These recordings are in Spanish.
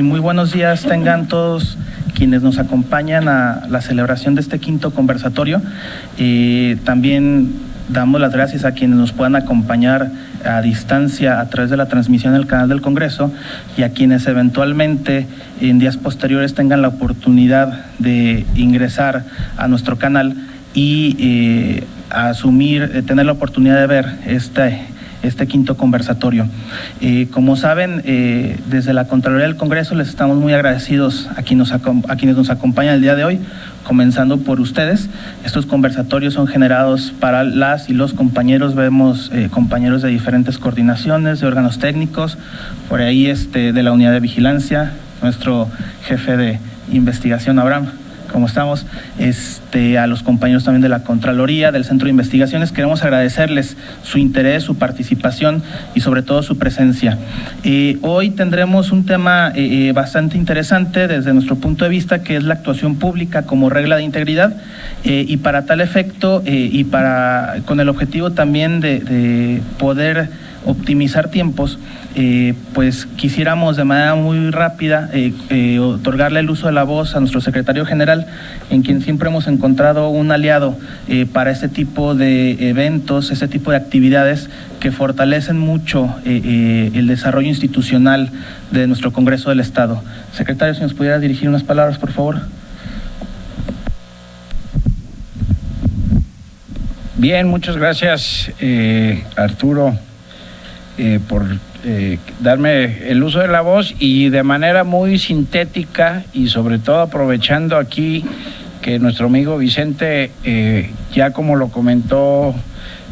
y muy buenos días tengan todos quienes nos acompañan a la celebración de este quinto conversatorio. También damos las gracias a quienes nos puedan acompañar a distancia a través de la transmisión del canal del Congreso y a quienes eventualmente en días posteriores tengan la oportunidad de ingresar a nuestro canal y tener la oportunidad de ver este quinto conversatorio. Como saben, desde la Contraloría del Congreso les estamos muy agradecidos a quienes nos acompañan el día de hoy, comenzando por ustedes. Estos conversatorios son generados para las y los compañeros, vemos compañeros de diferentes coordinaciones, de órganos técnicos, por ahí de la unidad de vigilancia, nuestro jefe de investigación, Abraham. ¿Cómo estamos? A los compañeros también de la Contraloría, del Centro de Investigaciones, queremos agradecerles su interés, su participación y sobre todo su presencia. Hoy tendremos un tema bastante interesante desde nuestro punto de vista, que es la actuación pública como regla de integridad, y para tal efecto y con el objetivo también de poder optimizar tiempos, pues quisiéramos de manera muy rápida otorgarle el uso de la voz a nuestro secretario general, en quien siempre hemos encontrado un aliado para este tipo de eventos, este tipo de actividades que fortalecen mucho el desarrollo institucional de nuestro Congreso del Estado. Secretario, si nos pudiera dirigir unas palabras, por favor. Bien, muchas gracias, Arturo, por darme el uso de la voz y de manera muy sintética y sobre todo aprovechando aquí que nuestro amigo Vicente, ya como lo comentó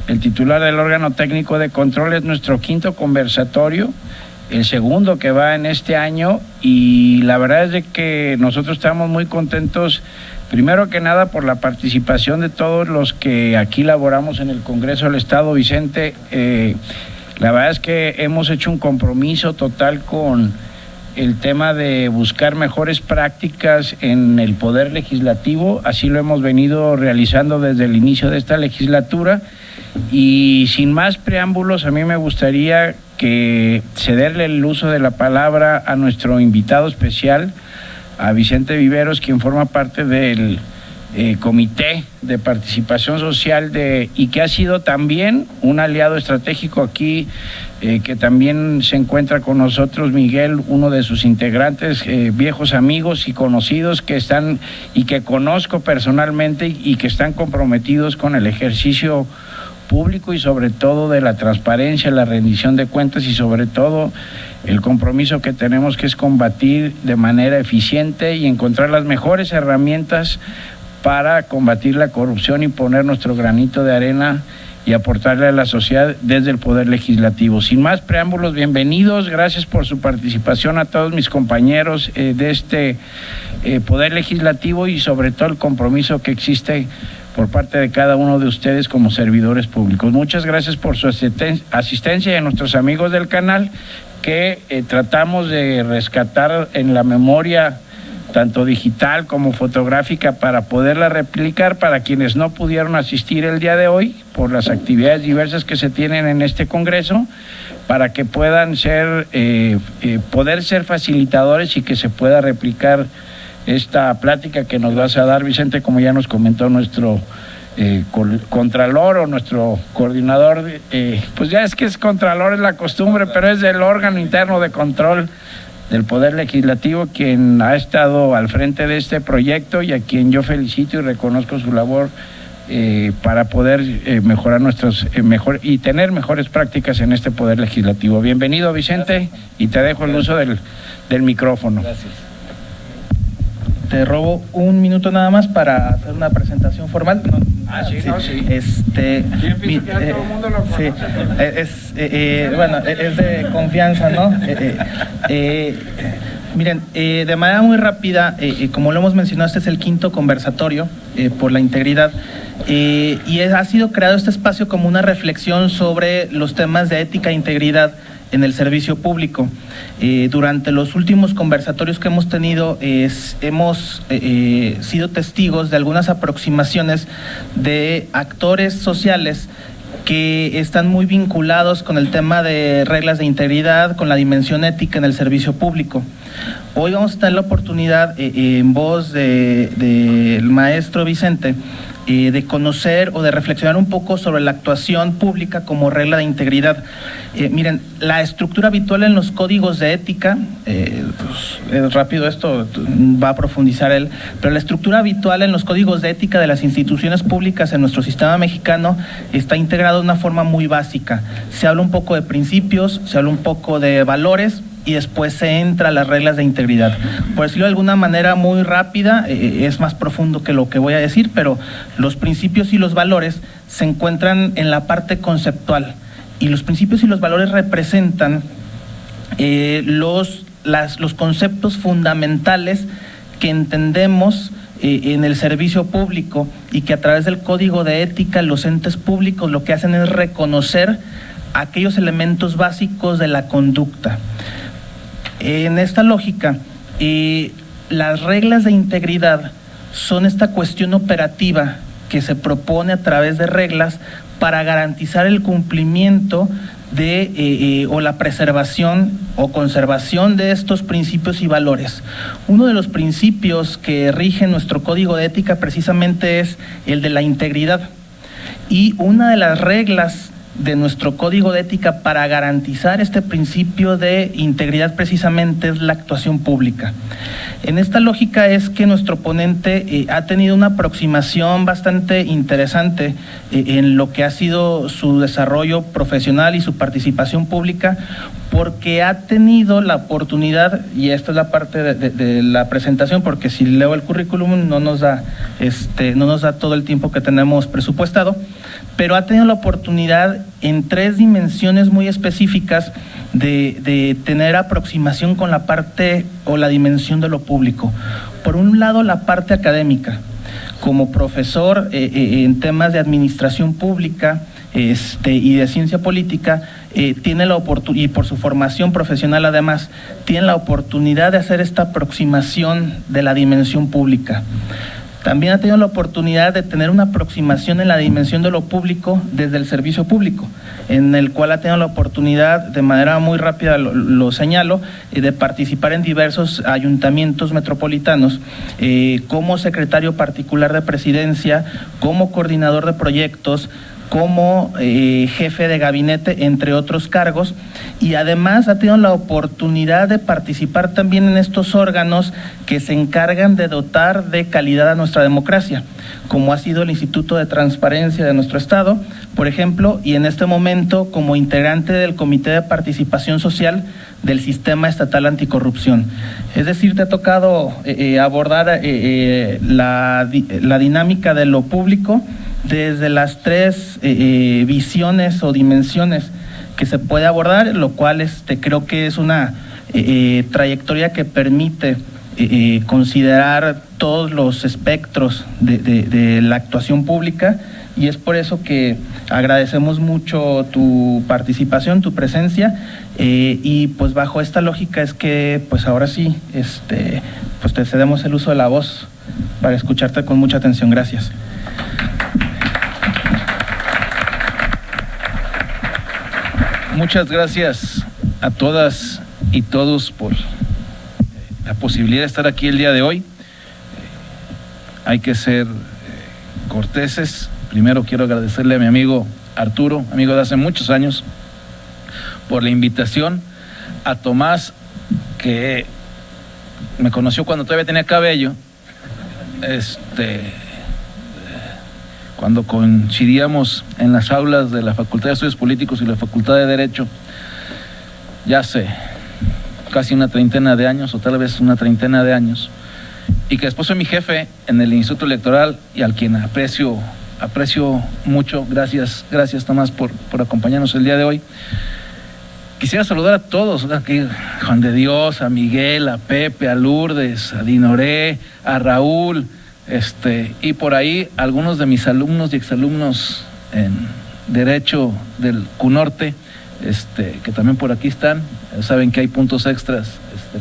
el titular del órgano técnico de control, es nuestro quinto conversatorio, el segundo que va en este año, y la verdad es de que nosotros estamos muy contentos, primero que nada por la participación de todos los que aquí laboramos en el Congreso del Estado. Vicente, la verdad es que hemos hecho un compromiso total con el tema de buscar mejores prácticas en el Poder Legislativo, así lo hemos venido realizando desde el inicio de esta legislatura, y sin más preámbulos, a mí me gustaría cederle el uso de la palabra a nuestro invitado especial, a Vicente Viveros, quien forma parte del Comité de Participación Social y que ha sido también un aliado estratégico aquí, que también se encuentra con nosotros Miguel, uno de sus integrantes, viejos amigos y conocidos que están y que conozco personalmente y que están comprometidos con el ejercicio público y sobre todo de la transparencia, la rendición de cuentas y sobre todo el compromiso que tenemos, que es combatir de manera eficiente y encontrar las mejores herramientas para combatir la corrupción y poner nuestro granito de arena y aportarle a la sociedad desde el Poder Legislativo. Sin más preámbulos, bienvenidos, gracias por su participación a todos mis compañeros de este Poder Legislativo y sobre todo el compromiso que existe por parte de cada uno de ustedes como servidores públicos. Muchas gracias por su asistencia y a nuestros amigos del canal que tratamos de rescatar en la memoria tanto digital como fotográfica para poderla replicar para quienes no pudieron asistir el día de hoy por las actividades diversas que se tienen en este Congreso, para que puedan poder ser facilitadores y que se pueda replicar esta plática que nos vas a dar, Vicente, como ya nos comentó nuestro contralor o nuestro coordinador, pues ya es que es contralor, es la costumbre, pero es del órgano interno de control del Poder Legislativo, quien ha estado al frente de este proyecto y a quien yo felicito y reconozco su labor para poder mejorar y tener mejores prácticas en este Poder Legislativo. Bienvenido, Vicente. Gracias. Y te dejo el uso del micrófono. Gracias. Te robo un minuto nada más para hacer una presentación formal. Sí. Todo el mundo lo conoce. Bueno, es de confianza, ¿no? Miren, de manera muy rápida, como lo hemos mencionado, este es el quinto conversatorio por la integridad, y ha sido creado este espacio como una reflexión sobre los temas de ética e integridad en el servicio público. Durante los últimos conversatorios que hemos tenido, hemos sido testigos de algunas aproximaciones de actores sociales que están muy vinculados con el tema de reglas de integridad, con la dimensión ética en el servicio público. Hoy vamos a tener la oportunidad, en voz del maestro Vicente, de conocer o de reflexionar un poco sobre la actuación pública como regla de integridad. Miren, la estructura habitual en los códigos de ética, pues, es rápido esto, va a profundizar él, pero la estructura habitual en los códigos de ética de las instituciones públicas en nuestro sistema mexicano está integrada de una forma muy básica. Se habla un poco de principios, se habla un poco de valores, y después se entra a las reglas de integridad. Por decirlo de alguna manera muy rápida, es más profundo que lo que voy a decir, pero los principios y los valores se encuentran en la parte conceptual, y los principios y los valores representan los conceptos fundamentales que entendemos en el servicio público, y que a través del código de ética los entes públicos lo que hacen es reconocer aquellos elementos básicos de la conducta. En esta lógica, las reglas de integridad son esta cuestión operativa que se propone a través de reglas para garantizar el cumplimiento de o la preservación o conservación de estos principios y valores. Uno de los principios que rige nuestro código de ética precisamente es el de la integridad, y una de las reglas de nuestro código de ética para garantizar este principio de integridad precisamente es la actuación pública. En esta lógica es que nuestro ponente ha tenido una aproximación bastante interesante en lo que ha sido su desarrollo profesional y su participación pública, porque ha tenido la oportunidad, y esta es la parte de la presentación, porque si leo el currículum no nos da todo el tiempo que tenemos presupuestado, pero ha tenido la oportunidad en 3 dimensiones muy específicas de tener aproximación con la parte o la dimensión de lo público. Por un lado, la parte académica, como profesor en temas de administración pública y de ciencia política, tiene la oportunidad, y por su formación profesional además, tiene la oportunidad de hacer esta aproximación de la dimensión pública. También ha tenido la oportunidad de tener una aproximación en la dimensión de lo público desde el servicio público, en el cual ha tenido la oportunidad, de manera muy rápida lo señalo, de participar en diversos ayuntamientos metropolitanos, como secretario particular de presidencia, como coordinador de proyectos, como jefe de gabinete, entre otros cargos, y además ha tenido la oportunidad de participar también en estos órganos que se encargan de dotar de calidad a nuestra democracia, como ha sido el Instituto de Transparencia de nuestro Estado, por ejemplo, y en este momento como integrante del Comité de Participación Social del Sistema Estatal Anticorrupción. Es decir, te ha tocado abordar la dinámica de lo público desde las 3 visiones o dimensiones que se puede abordar, lo cual creo que es una trayectoria que permite considerar todos los espectros de la actuación pública, y es por eso que agradecemos mucho tu participación, tu presencia, y pues bajo esta lógica es que pues ahora sí pues te cedemos el uso de la voz para escucharte con mucha atención. Gracias. Muchas gracias a todas y todos por la posibilidad de estar aquí el día de hoy. Hay que ser corteses. Primero quiero agradecerle a mi amigo Arturo, amigo de hace muchos años, por la invitación, a Tomás, que me conoció cuando todavía tenía cabello, cuando coincidíamos en las aulas de la Facultad de Estudios Políticos y la Facultad de Derecho, ya hace casi una treintena de años, o tal vez una treintena de años, y que después fue mi jefe en el Instituto Electoral, y al quien aprecio mucho. Gracias Tomás por acompañarnos el día de hoy. Quisiera saludar a todos, aquí, Juan de Dios, a Miguel, a Pepe, a Lourdes, a Dinoré, a Raúl, y por ahí algunos de mis alumnos y exalumnos en Derecho del CUNORTE, que también por aquí están. Saben que hay puntos extras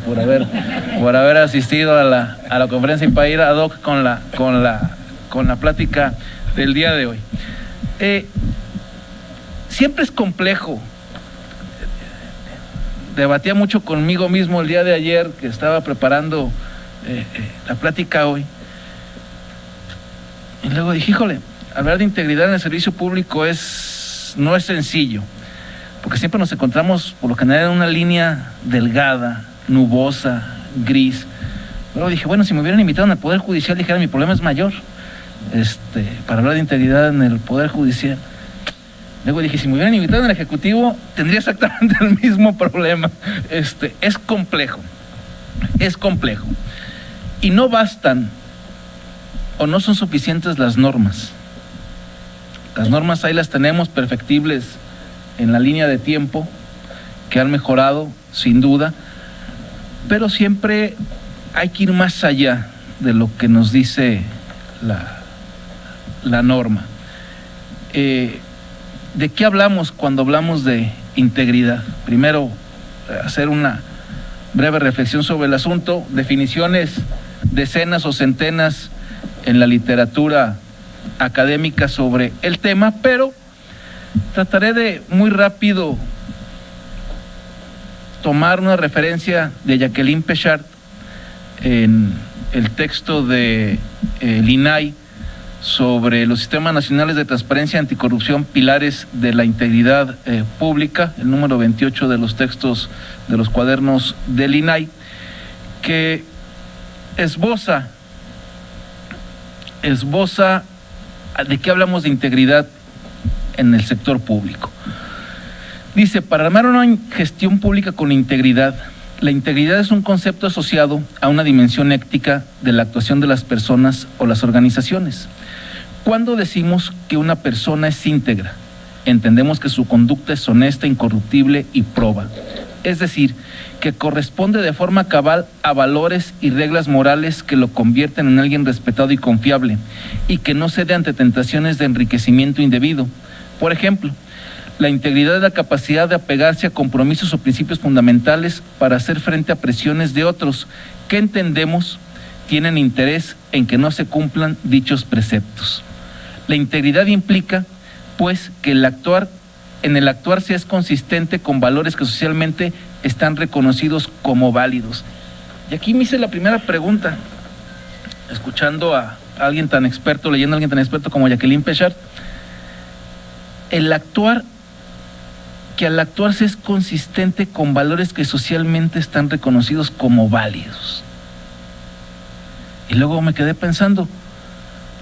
por haber asistido a la conferencia y para ir ad hoc con la plática del día de hoy. Siempre es complejo debatía mucho conmigo mismo el día de ayer, que estaba preparando la plática hoy. Y luego dije, híjole, hablar de integridad en el servicio público no es sencillo, porque siempre nos encontramos por lo general en una línea delgada, nubosa, gris. Luego dije, bueno, si me hubieran invitado en el Poder Judicial, dijera, mi problema es mayor, para hablar de integridad en el Poder Judicial. Luego dije, si me hubieran invitado en el Ejecutivo, tendría exactamente el mismo problema. Es complejo, y no bastan o no son suficientes las normas. Las normas ahí las tenemos perfectibles en la línea de tiempo, que han mejorado sin duda, pero siempre hay que ir más allá de lo que nos dice la norma. ¿De qué hablamos cuando hablamos de integridad? Primero, hacer una breve reflexión sobre el asunto, definiciones decenas o centenas en la literatura académica sobre el tema, pero trataré de muy rápido tomar una referencia de Jacqueline Pechard en el texto de INAI sobre los sistemas nacionales de transparencia y anticorrupción, pilares de la integridad pública, el número 28 de los textos de los cuadernos del INAI, que esboza de qué hablamos de integridad en el sector público. Dice, para armar una gestión pública con integridad, la integridad es un concepto asociado a una dimensión ética de la actuación de las personas o las organizaciones. Cuando decimos que una persona es íntegra, entendemos que su conducta es honesta, incorruptible y proba. Es decir, que corresponde de forma cabal a valores y reglas morales que lo convierten en alguien respetado y confiable, y que no cede ante tentaciones de enriquecimiento indebido. Por ejemplo, la integridad es la capacidad de apegarse a compromisos o principios fundamentales para hacer frente a presiones de otros que entendemos tienen interés en que no se cumplan dichos preceptos. La integridad implica, pues, que en el actuar se es consistente con valores que socialmente están reconocidos como válidos. Y aquí me hice la primera pregunta, escuchando a alguien tan experto, leyendo a alguien tan experto como Jacqueline Pechard. Que al actuar se es consistente con valores que socialmente están reconocidos como válidos. Y luego me quedé pensando,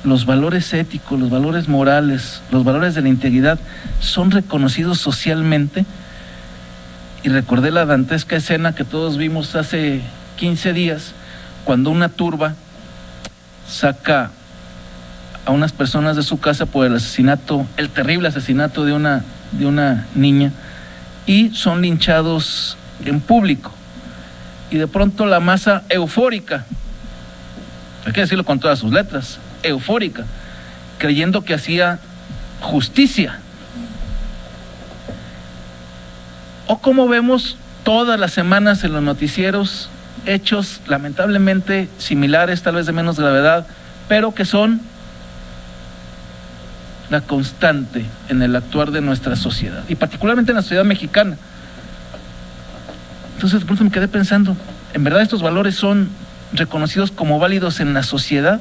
los valores éticos, los valores morales, los valores de la integridad son reconocidos socialmente. Y recordé la dantesca escena que todos vimos hace 15 días, cuando una turba saca a unas personas de su casa por el terrible asesinato de una niña, y son linchados en público. Y de pronto la masa eufórica, hay que decirlo con todas sus letras, eufórica, creyendo que hacía justicia. O como vemos todas las semanas en los noticieros, hechos lamentablemente similares, tal vez de menos gravedad, pero que son la constante en el actuar de nuestra sociedad, y particularmente en la sociedad mexicana. Entonces, de pronto me quedé pensando, ¿en verdad estos valores son reconocidos como válidos en la sociedad?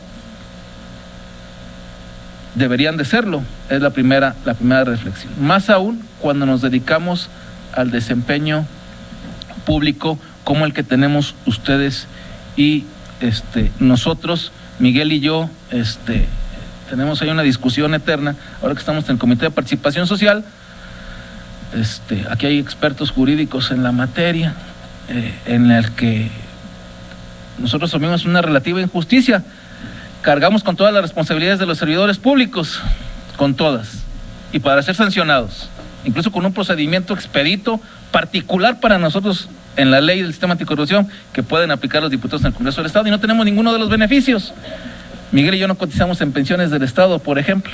Deberían de serlo, es la primera reflexión. Más aún cuando nos dedicamos al desempeño público como el que tenemos ustedes y nosotros, Miguel y yo, tenemos ahí una discusión eterna, ahora que estamos en el Comité de Participación Social. Aquí hay expertos jurídicos en la materia, en el que nosotros asumimos una relativa injusticia, cargamos con todas las responsabilidades de los servidores públicos, con todas, y para ser sancionados, incluso con un procedimiento expedito, particular para nosotros en la ley del sistema anticorrupción, que pueden aplicar los diputados en el Congreso del Estado, y no tenemos ninguno de los beneficios. Miguel y yo no cotizamos en pensiones del Estado, por ejemplo.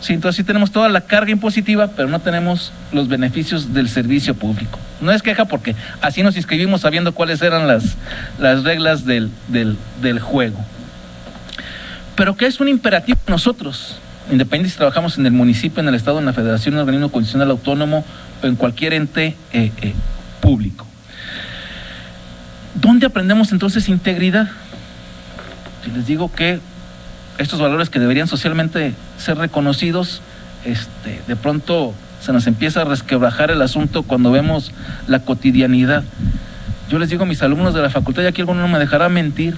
Sí, entonces sí tenemos toda la carga impositiva, pero no tenemos los beneficios del servicio público. No es queja, porque así nos inscribimos sabiendo cuáles eran las reglas del juego. Pero que es un imperativo para nosotros, independientemente si trabajamos en el municipio, en el Estado, en la Federación, en el organismo constitucional autónomo o en cualquier ente público. ¿Dónde aprendemos entonces integridad? Si les digo que estos valores que deberían socialmente ser reconocidos, de pronto se nos empieza a resquebrajar el asunto cuando vemos la cotidianidad. Yo les digo a mis alumnos de la facultad, y aquí alguno no me dejará mentir,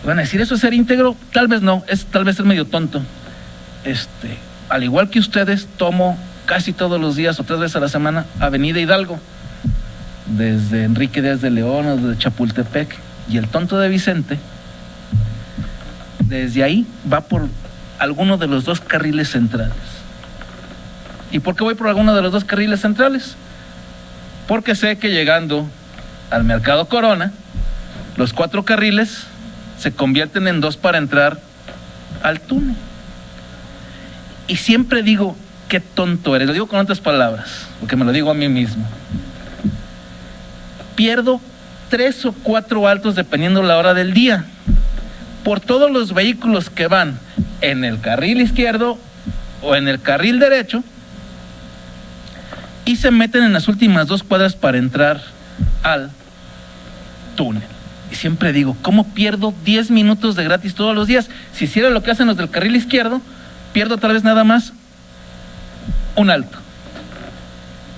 van a decir, ¿eso es ser íntegro? Tal vez no, tal vez es medio tonto. Al igual que ustedes, tomo casi todos los días o 3 veces a la semana Avenida Hidalgo, desde Enrique Díaz de León o desde Chapultepec, y el tonto de Vicente, desde ahí va por alguno de los 2 carriles centrales. ¿Y por qué voy por alguno de los 2 carriles centrales? Porque sé que llegando al Mercado Corona, los 4 carriles se convierten en 2 para entrar al túnel. Y siempre digo, qué tonto eres. Lo digo con otras palabras, porque me lo digo a mí mismo. Pierdo 3 o 4 altos dependiendo la hora del día por todos los vehículos que van en el carril izquierdo o en el carril derecho y se meten en las últimas 2 cuadras para entrar al túnel. Y siempre digo, ¿cómo pierdo 10 minutos de gratis todos los días? Si hiciera lo que hacen los del carril izquierdo, pierdo tal vez nada más un alto.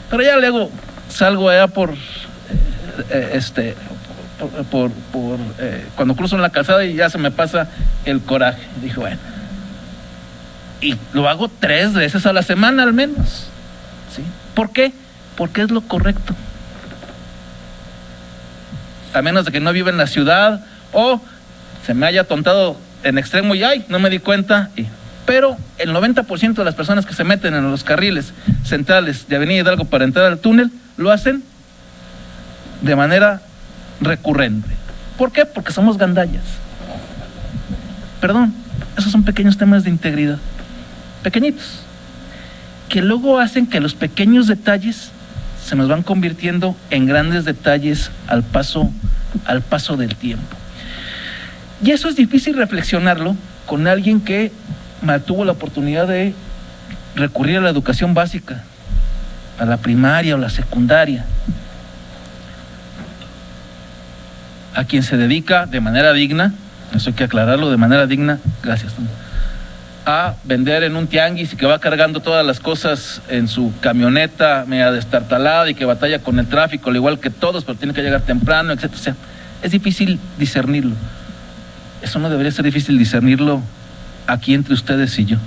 Pero ya luego salgo allá cuando cruzo en la calzada y ya se me pasa el coraje. Dije, bueno, y lo hago 3 veces a la semana al menos, ¿sí? ¿Por qué? Porque es lo correcto. A menos de que no viva en la ciudad o se me haya atontado en extremo y ¡ay! No me di cuenta. Pero el 90% de las personas que se meten en los carriles centrales de Avenida Hidalgo para entrar al túnel lo hacen de manera recurrente. ¿Por qué? Porque somos gandallas. Perdón, esos son pequeños temas de integridad, pequeñitos, que luego hacen que los pequeños detalles se nos van convirtiendo en grandes detalles al paso del tiempo. Y eso es difícil reflexionarlo con alguien que tuvo la oportunidad de recurrir a la educación básica, a la primaria o la secundaria, a quien se dedica de manera digna, eso hay que aclararlo, de manera digna, gracias, a vender en un tianguis y que va cargando todas las cosas en su camioneta media destartalada y que batalla con el tráfico, al igual que todos, pero tiene que llegar temprano, etc. O sea, es difícil discernirlo. Eso no debería ser difícil discernirlo aquí entre ustedes y yo.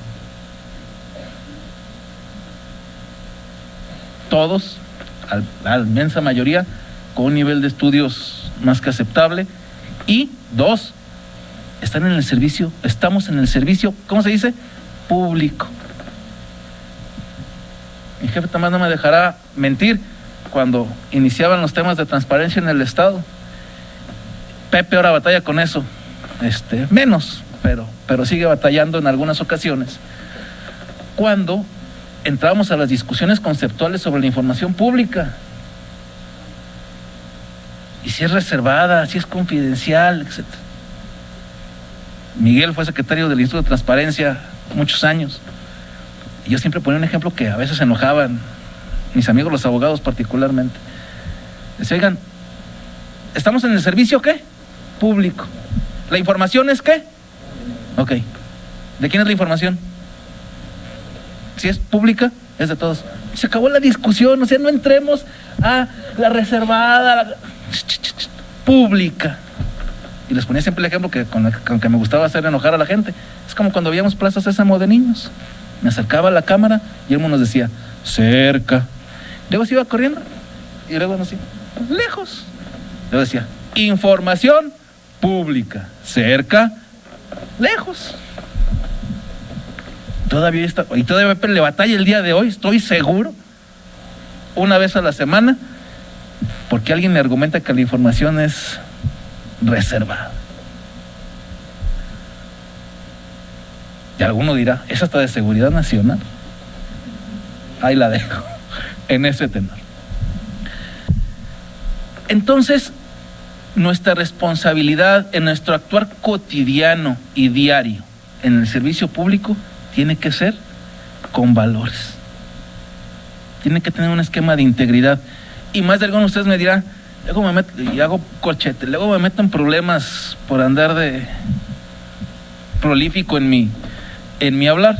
Todos, la inmensa mayoría, con un nivel de estudios más que aceptable, y 2, están en el servicio, estamos en el servicio, ¿cómo se dice? Público. Mi jefe también no me dejará mentir, cuando iniciaban los temas de transparencia en el Estado, Pepe ahora batalla con eso, menos, pero sigue batallando en algunas ocasiones, cuando entramos a las discusiones conceptuales sobre la información pública, y si es reservada, si es confidencial, etc. Miguel fue secretario del Instituto de Transparencia muchos años, y yo siempre ponía un ejemplo que a veces se enojaban mis amigos los abogados particularmente. Decía, oigan, ¿estamos en el servicio qué? Público. ¿La información es qué? Ok. ¿De quién es la información? Si es pública, es de todos. Se acabó la discusión, o sea, no entremos a la reservada, pública. Y les ponía siempre el ejemplo con que me gustaba hacer enojar a la gente. Es como cuando veíamos Plaza Sésamo de niños. Me acercaba a la cámara y uno nos decía, cerca. Luego se iba corriendo y luego nos decía, lejos. Luego decía, información pública, cerca, lejos. Todavía está, y todavía le batalla el día de hoy, estoy seguro, una vez a la semana, porque alguien le argumenta que la información es reservada. Y alguno dirá, ¿es hasta de seguridad nacional? Ahí la dejo, en ese tenor. Entonces, nuestra responsabilidad en nuestro actuar cotidiano y diario en el servicio público tiene que ser con valores. tiene que tener un esquema de integridad. Y más de alguno de ustedes me dirá, luego me meto y hago corchete, luego me meto en problemas por andar de prolífico en mi hablar.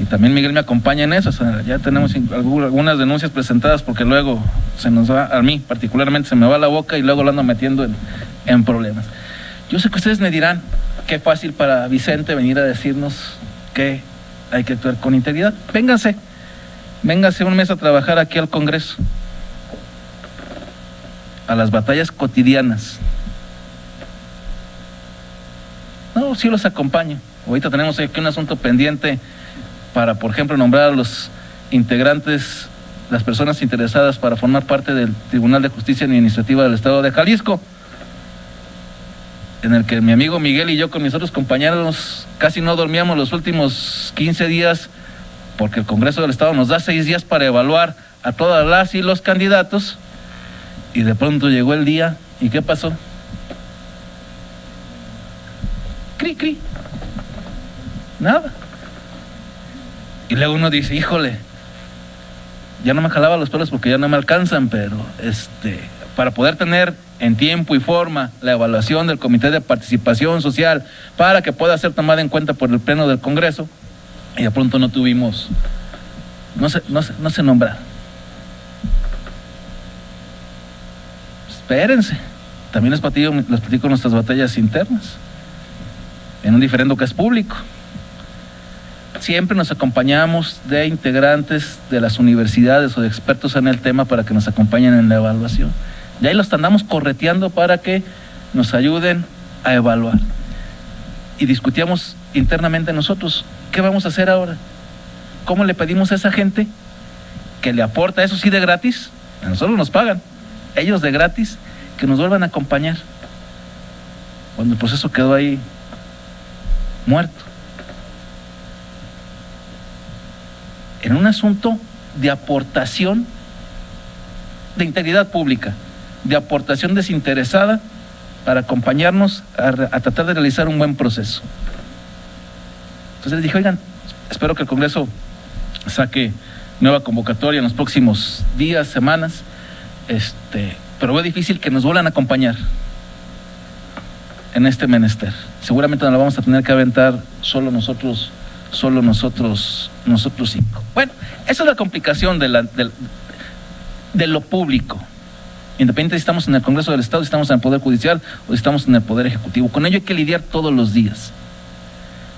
Y también Miguel me acompaña en eso. O sea, ya tenemos algunas denuncias presentadas porque luego se nos va, a mí particularmente se me va la boca y luego lo ando metiendo en problemas. Yo sé que ustedes me dirán, qué fácil para Vicente venir a decirnos que hay que actuar con integridad. Vénganse un mes a trabajar aquí al Congreso, a las batallas cotidianas. No, sí los acompaño. Ahorita tenemos aquí un asunto pendiente para, por ejemplo, nombrar a los integrantes, las personas interesadas para formar parte del Tribunal de Justicia Administrativa del Estado de Jalisco, en el que mi amigo Miguel y yo con mis otros compañeros casi no dormíamos los últimos 15 días, porque el Congreso del Estado nos da 6 días para evaluar a todas las y los candidatos, y de pronto llegó el día, ¿y qué pasó? Cri, nada. Y luego uno dice, híjole, ya no me jalaba los pelos porque ya no me alcanzan, pero para poder tener en tiempo y forma la evaluación del Comité de Participación Social para que pueda ser tomada en cuenta por el Pleno del Congreso, y de pronto no tuvimos, no se nombra. Espérense, también les platico nuestras batallas internas en un diferendo que es público. Siempre nos acompañamos de integrantes de las universidades o de expertos en el tema para que nos acompañen en la evaluación. Y ahí los andamos correteando para que nos ayuden a evaluar. Y discutíamos internamente nosotros, ¿qué vamos a hacer ahora? ¿Cómo le pedimos a esa gente que le aporta, eso sí de gratis? A nosotros nos pagan, ellos de gratis, que nos vuelvan a acompañar cuando el proceso quedó ahí muerto? En un asunto de aportación de integridad pública, de aportación desinteresada para acompañarnos a tratar de realizar un buen proceso. Entonces les dije, oigan, espero que el Congreso saque nueva convocatoria en los próximos días, semanas, pero veo difícil que nos vuelvan a acompañar en este menester. Seguramente nos la vamos a tener que aventar solo nosotros 5. Bueno, esa es la complicación de lo público. Independientemente si estamos en el Congreso del Estado, si estamos en el Poder Judicial o si estamos en el Poder Ejecutivo. Con ello hay que lidiar todos los días.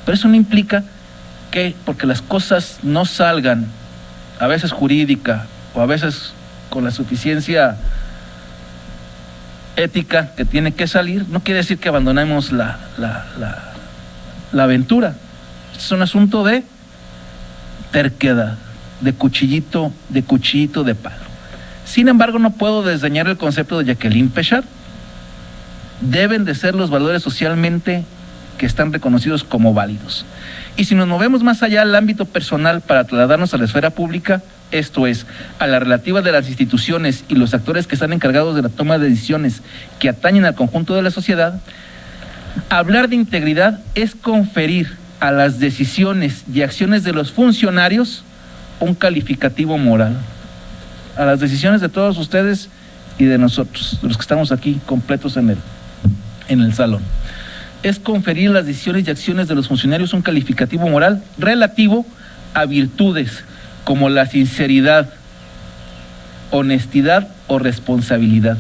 Pero eso no implica que, porque las cosas no salgan, a veces jurídica o a veces con la suficiencia ética que tiene que salir, no quiere decir que abandonemos la aventura. Es un asunto de terquedad, de cuchillito de palo. Sin embargo, no puedo desdeñar el concepto de Jacqueline Pechard. Deben de ser los valores socialmente que están reconocidos como válidos. Y si nos movemos más allá al ámbito personal para trasladarnos a la esfera pública, esto es, a la relativa de las instituciones y los actores que están encargados de la toma de decisiones que atañen al conjunto de la sociedad, hablar de integridad es conferir a las decisiones y acciones de los funcionarios un calificativo moral. A las decisiones de todos ustedes y de nosotros, de los que estamos aquí completos en el salón. Es conferir las decisiones y acciones de los funcionarios un calificativo moral relativo a virtudes como la sinceridad, honestidad o responsabilidad.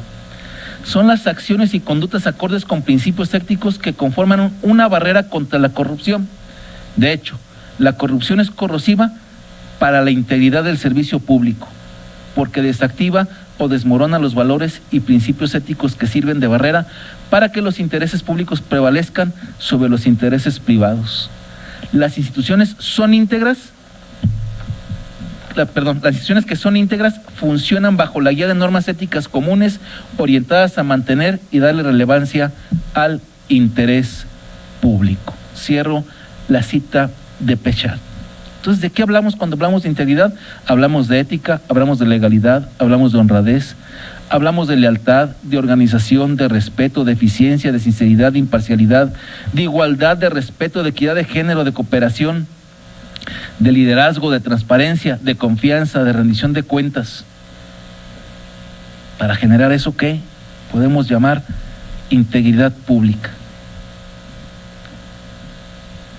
Son las acciones y conductas acordes con principios éticos que conforman una barrera contra la corrupción. De hecho, la corrupción es corrosiva para la integridad del servicio público, porque desactiva o desmorona los valores y principios éticos que sirven de barrera para que los intereses públicos prevalezcan sobre los intereses privados. Las instituciones son íntegras, las instituciones que son íntegras funcionan bajo la guía de normas éticas comunes orientadas a mantener y darle relevancia al interés público. Cierro la cita de Pechard. Entonces, ¿de qué hablamos cuando hablamos de integridad? Hablamos de ética, hablamos de legalidad, hablamos de honradez, hablamos de lealtad, de organización, de respeto, de eficiencia, de sinceridad, de imparcialidad, de igualdad, de respeto, de equidad de género, de cooperación, de liderazgo, de transparencia, de confianza, de rendición de cuentas. Para generar eso que podemos llamar integridad pública,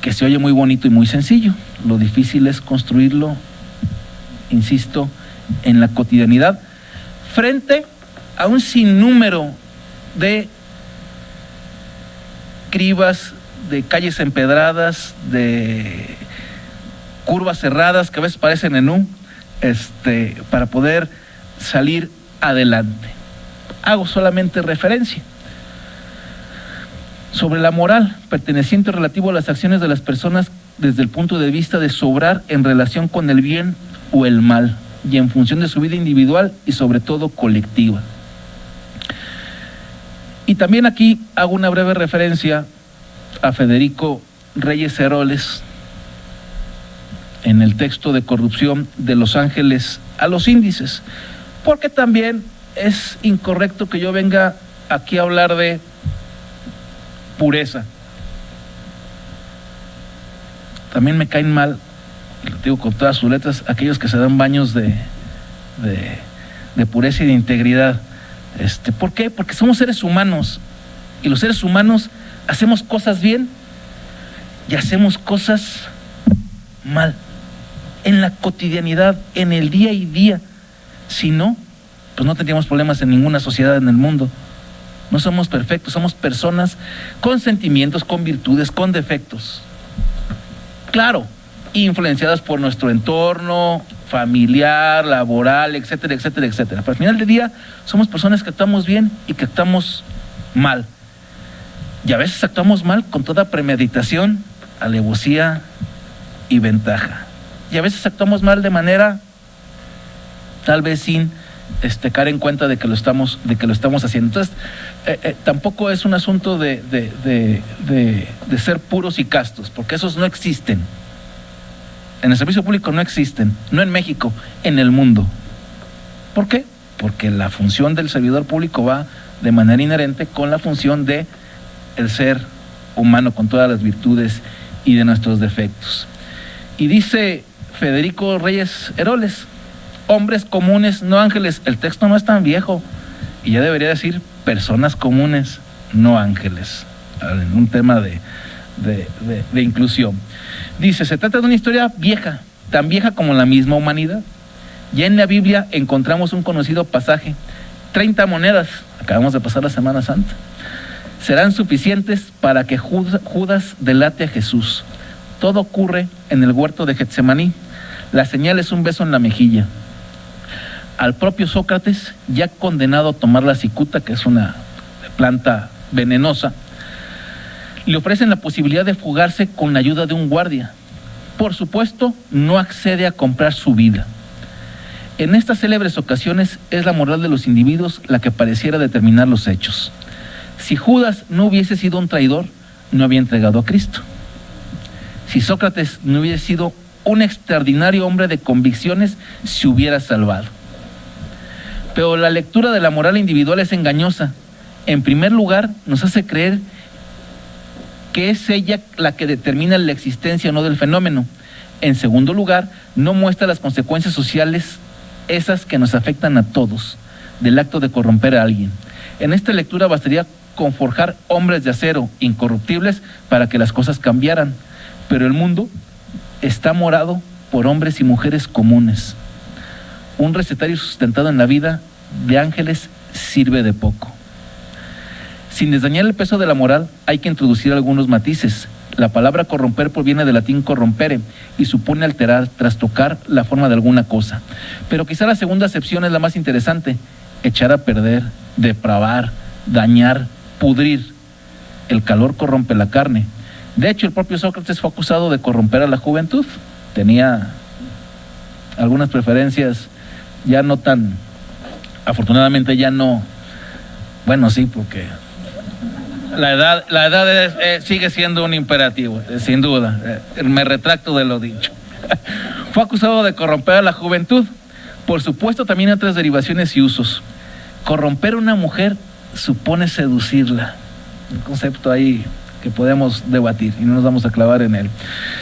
que se oye muy bonito y muy sencillo. Lo difícil es construirlo, insisto, en la cotidianidad, frente a un sinnúmero de cribas, de calles empedradas, de curvas cerradas que a veces parecen en U, para poder salir adelante. Hago solamente referencia sobre la moral perteneciente relativo a las acciones de las personas desde el punto de vista de sobrar en relación con el bien o el mal y en función de su vida individual y sobre todo colectiva. Y también aquí hago una breve referencia a Federico Reyes Heroles en el texto de Corrupción de Los Ángeles a los Índices, porque también es incorrecto que yo venga aquí a hablar de pureza. También me caen mal, y lo digo con todas sus letras, aquellos que se dan baños de pureza y de integridad. ¿Por qué? Porque somos seres humanos, y los seres humanos hacemos cosas bien y hacemos cosas mal, en la cotidianidad, en el día y día. Si no, pues no tendríamos problemas en ninguna sociedad en el mundo. No somos perfectos, somos personas con sentimientos, con virtudes, con defectos. Claro, influenciadas por nuestro entorno familiar, laboral, etcétera, etcétera, etcétera. Pero al final del día somos personas que actuamos bien y que actuamos mal. Y a veces actuamos mal con toda premeditación, alevosía y ventaja. Y a veces actuamos mal de manera tal vez sin caer en cuenta de que lo estamos haciendo. Entonces, tampoco es un asunto de ser puros y castos, porque esos no existen. En el servicio público no existen, no en México, en el mundo. ¿Por qué? Porque la función del servidor público va de manera inherente con la función de el ser humano, con todas las virtudes y de nuestros defectos. Y dice Federico Reyes Heroles: hombres comunes, no ángeles. El texto no es tan viejo y ya debería decir personas comunes, no ángeles, en un tema de inclusión. Dice, se trata de una historia vieja, tan vieja como la misma humanidad. Ya en la Biblia encontramos un conocido pasaje: 30 monedas, acabamos de pasar la Semana Santa, serán suficientes para que Judas delate a Jesús. Todo ocurre en el huerto de Getsemaní. La señal es un beso en la mejilla. Al propio Sócrates, ya condenado a tomar la cicuta, que es una planta venenosa, le ofrecen la posibilidad de fugarse con la ayuda de un guardia. Por supuesto, no accede a comprar su vida. En estas célebres ocasiones es la moral de los individuos la que pareciera determinar los hechos. Si Judas no hubiese sido un traidor, no había entregado a Cristo. Si Sócrates no hubiese sido un extraordinario hombre de convicciones, se hubiera salvado. Pero la lectura de la moral individual es engañosa. En primer lugar, nos hace creer que es ella la que determina la existencia o no del fenómeno. En segundo lugar, no muestra las consecuencias sociales, esas que nos afectan a todos, del acto de corromper a alguien. En esta lectura bastaría con forjar hombres de acero incorruptibles para que las cosas cambiaran, pero el mundo está morado por hombres y mujeres comunes. Un recetario sustentado en la vida de ángeles sirve de poco. Sin desdañar el peso de la moral, hay que introducir algunos matices. La palabra corromper proviene del latín corrompere y supone alterar, trastocar la forma de alguna cosa. Pero quizá la segunda acepción es la más interesante: echar a perder, depravar, dañar, pudrir. El calor corrompe la carne. De hecho, el propio Sócrates fue acusado de corromper a la juventud. Tenía algunas preferencias ya no tan, afortunadamente ya no, bueno, sí, porque la edad sigue siendo un imperativo, sin duda. Me retracto de lo dicho. Fue acusado de corromper a la juventud. Por supuesto, también hay otras derivaciones y usos. Corromper a una mujer supone seducirla. Un concepto ahí que podemos debatir y no nos vamos a clavar en él.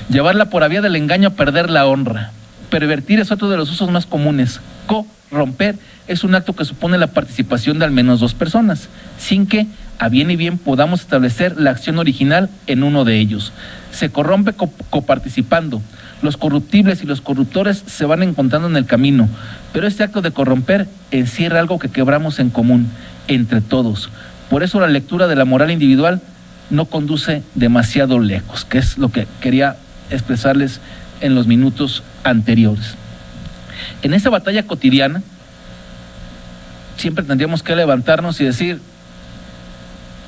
Llevarla por la vía del engaño a perder la honra. Pervertir es otro de los usos más comunes. Corromper es un acto que supone la participación de al menos dos personas, sin que a bien y bien podamos establecer la acción original en uno de ellos. Se corrompe coparticipando. Los corruptibles y los corruptores se van encontrando en el camino, pero este acto de corromper encierra algo que quebramos en común, entre todos. Por eso la lectura de la moral individual no conduce demasiado lejos, que es lo que quería expresarles en los minutos anteriores. En esa batalla cotidiana, siempre tendríamos que levantarnos y decir,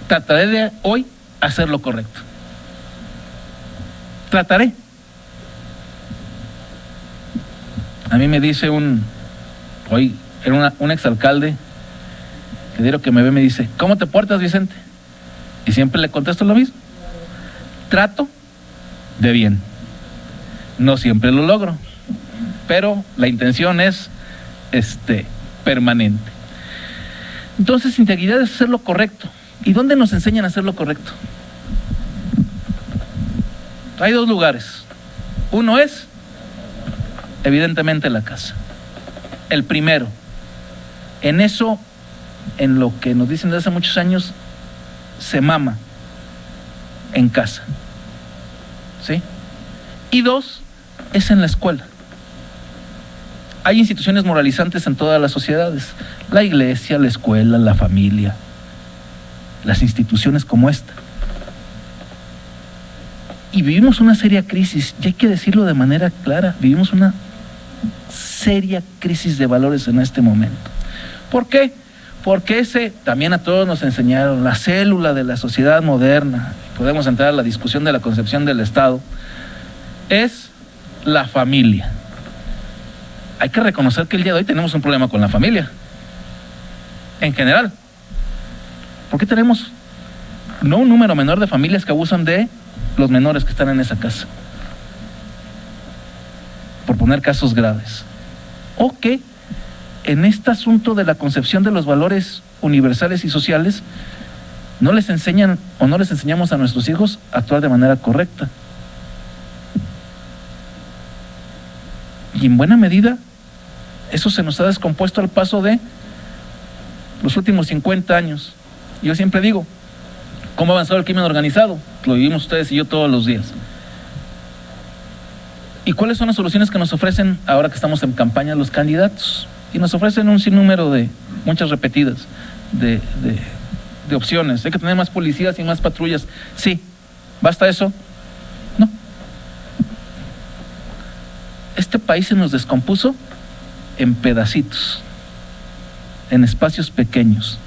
trataré de hoy hacer lo correcto. Trataré. A mí me dice hoy era un exalcalde, que diario que me ve me dice, ¿cómo te portas, Vicente? Y siempre le contesto lo mismo. Trato de bien. No siempre lo logro, pero la intención es permanente. Entonces, integridad es hacer lo correcto. ¿Y dónde nos enseñan a hacer lo correcto? Hay dos lugares. Uno es, evidentemente, la casa. El primero. En eso, en lo que nos dicen desde hace muchos años, se mama en casa. ¿Sí? Y dos, es en la escuela. Hay instituciones moralizantes en todas las sociedades. La iglesia, la escuela, la familia, las instituciones como esta. Y vivimos una seria crisis, y hay que decirlo de manera clara, vivimos una seria crisis de valores en este momento. ¿Por qué? Porque también a todos nos enseñaron, la célula de la sociedad moderna, podemos entrar a la discusión de la concepción del Estado, es la familia. Hay que reconocer que el día de hoy tenemos un problema con la familia, en general. ¿Por qué tenemos no un número menor de familias que abusan de los menores que están en esa casa? Por poner casos graves. O que en este asunto de la concepción de los valores universales y sociales no les enseñan o no les enseñamos a nuestros hijos a actuar de manera correcta. Y en buena medida eso se nos ha descompuesto al paso de los últimos 50 años. Yo siempre digo, ¿cómo ha avanzado el crimen organizado? Lo vivimos ustedes y yo todos los días. ¿Y cuáles son las soluciones que nos ofrecen ahora que estamos en campaña los candidatos? Y nos ofrecen un sinnúmero de, muchas repetidas, de opciones. Hay que tener más policías y más patrullas. Sí, ¿basta eso? No. Este país se nos descompuso en pedacitos, en espacios pequeños.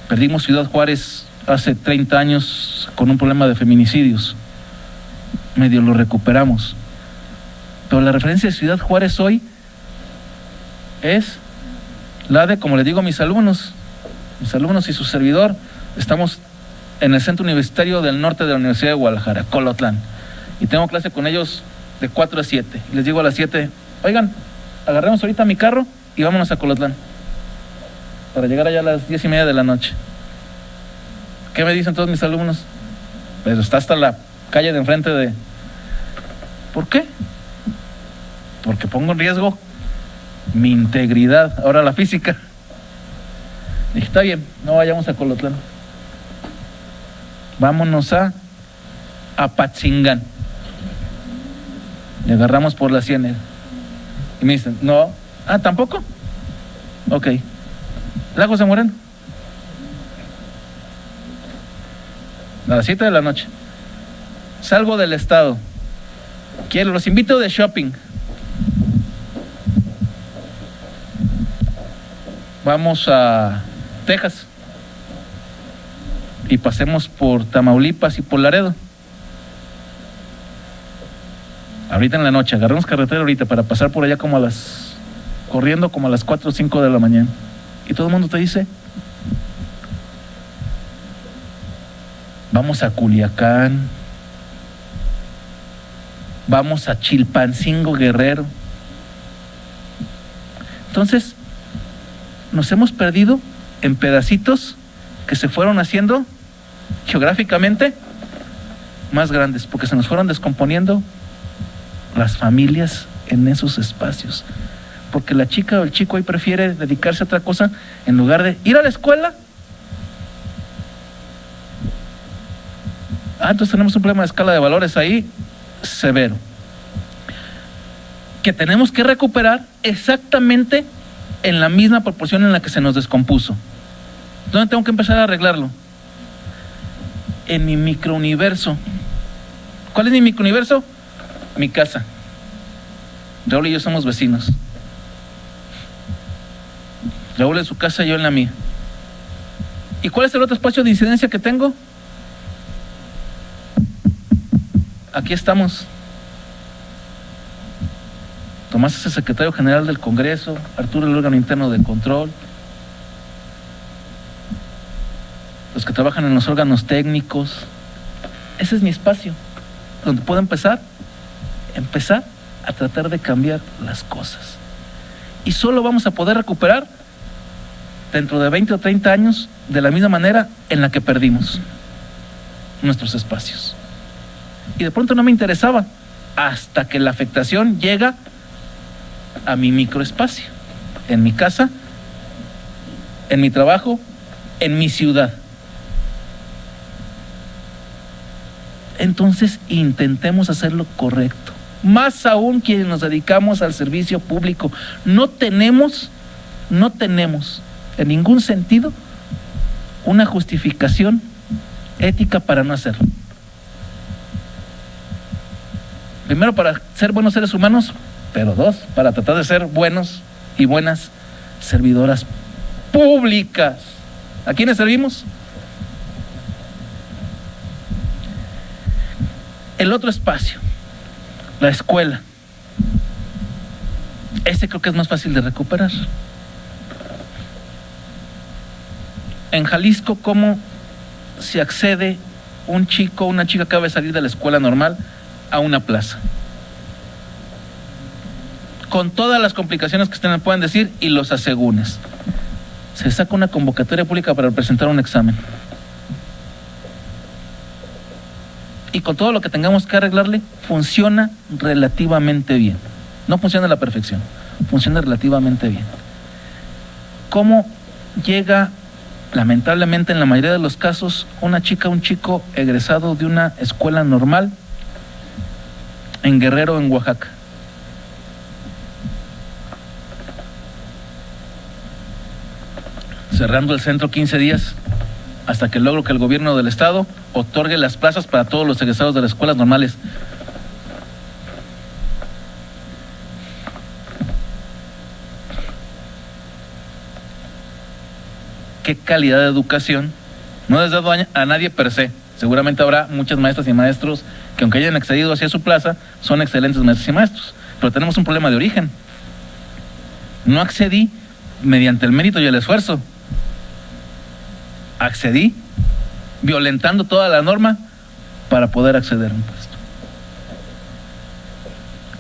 Perdimos Ciudad Juárez hace 30 años con un problema de feminicidios. Medio lo recuperamos. Pero la referencia de Ciudad Juárez hoy es la de, como le digo a mis alumnos y su servidor, estamos en el Centro Universitario del Norte de la Universidad de Guadalajara, Colotlán, y tengo clase con ellos de 4 a 7. Y les digo a las 7, oigan, agarremos ahorita mi carro y vámonos a Colotlán, para llegar allá a las 10:30 de la noche. ¿Qué me dicen todos mis alumnos? Pero está hasta la calle de enfrente de... ¿Por qué? Porque pongo en riesgo mi integridad, ahora la física. Dije, está bien, no vayamos a Colotlán. Vámonos a Apatzingán. Le agarramos por la Ciénaga. Y me dicen, no. Ah, ¿tampoco? Ok. Lagos de Moreno. A las 7 de la noche. Salgo del estado. Los invito de shopping. Vamos a Texas. Y pasemos por Tamaulipas y por Laredo. Ahorita en la noche, agarramos carretera ahorita para pasar por allá corriendo como a las 4 o 5 de la mañana. Y todo el mundo te dice, vamos a Culiacán, vamos a Chilpancingo, Guerrero. Entonces, nos hemos perdido en pedacitos que se fueron haciendo geográficamente más grandes, porque se nos fueron descomponiendo las familias en esos espacios, porque la chica o el chico ahí prefiere dedicarse a otra cosa en lugar de ir a la escuela. Entonces tenemos un problema de escala de valores ahí severo, que tenemos que recuperar exactamente en la misma proporción en la que se nos descompuso. ¿Dónde tengo que empezar a arreglarlo? En mi microuniverso. ¿Cuál es mi microuniverso? Mi casa. Raúl y yo somos vecinos. Raúl en su casa, yo en la mía. ¿Y cuál es el otro espacio de incidencia que tengo? Aquí estamos. Tomás es el secretario general del Congreso, Arturo el órgano interno de control, los que trabajan en los órganos técnicos. Ese es mi espacio, donde puedo empezar a tratar de cambiar las cosas. Y solo vamos a poder recuperar dentro de 20 o 30 años de la misma manera en la que perdimos nuestros espacios. Y de pronto no me interesaba hasta que la afectación llega a mi microespacio, en mi casa, en mi trabajo, en mi ciudad. Entonces intentemos hacerlo correcto. Más aún quienes nos dedicamos al servicio público, no tenemos en ningún sentido una justificación ética para no hacerlo. Primero, para ser buenos seres humanos, pero dos, para tratar de ser buenos y buenas servidoras públicas. ¿A quiénes servimos? El otro espacio, la escuela. Ese creo que es más fácil de recuperar. En Jalisco, ¿cómo se accede un chico o una chica que acaba de salir de la escuela normal a una plaza? Con todas las complicaciones que ustedes me pueden decir y los asegúnes. Se saca una convocatoria pública para presentar un examen. Y con todo lo que tengamos que arreglarle, funciona relativamente bien. No funciona a la perfección, funciona relativamente bien. ¿Cómo llega, lamentablemente en la mayoría de los casos, una chica o un chico egresado de una escuela normal en Guerrero, en Oaxaca? Cerrando el centro 15 días hasta que logro que el gobierno del estado otorgue las plazas para todos los egresados de las escuelas normales. ¿Qué calidad de educación? No les he dado a nadie per se. Seguramente habrá muchas maestras y maestros que, aunque hayan accedido hacia su plaza, son excelentes maestros y maestros. Pero tenemos un problema de origen. No accedí mediante el mérito y el esfuerzo. Accedí violentando toda la norma para poder acceder a un puesto.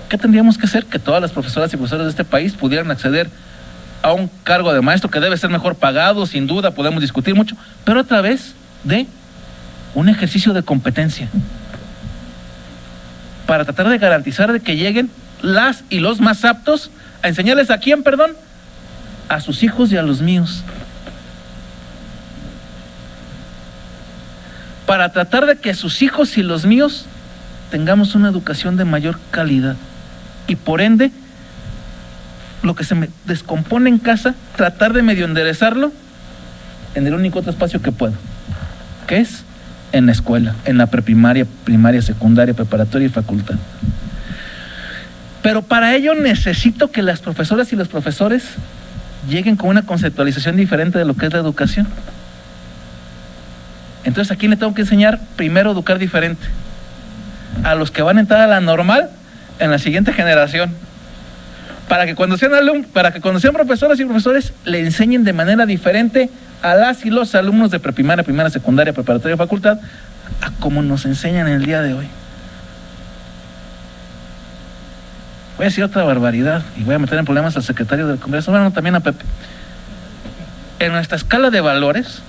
¿Qué tendríamos que hacer? Que todas las profesoras y profesores de este país pudieran acceder a un cargo de maestro que debe ser mejor pagado, sin duda, podemos discutir mucho, pero a través de un ejercicio de competencia para tratar de garantizar de que lleguen las y los más aptos a enseñarles a quién, perdón, a sus hijos y a los míos. Para tratar de que sus hijos y los míos tengamos una educación de mayor calidad y por ende lo que se me descompone en casa, tratar de medio enderezarlo en el único otro espacio que puedo, que es en la escuela, en la preprimaria, primaria, secundaria, preparatoria y facultad. Pero para ello necesito que las profesoras y los profesores lleguen con una conceptualización diferente de lo que es la educación. Entonces, ¿a quién le tengo que enseñar? Primero, educar diferente. A los que van a entrar a la normal en la siguiente generación. Para que cuando sean profesoras y profesores, le enseñen de manera diferente a las y los alumnos de preprimaria, primaria, secundaria, preparatoria y facultad, a como nos enseñan en el día de hoy. Voy a decir otra barbaridad y voy a meter en problemas al secretario del Congreso, bueno, también a Pepe. En nuestra escala de valores,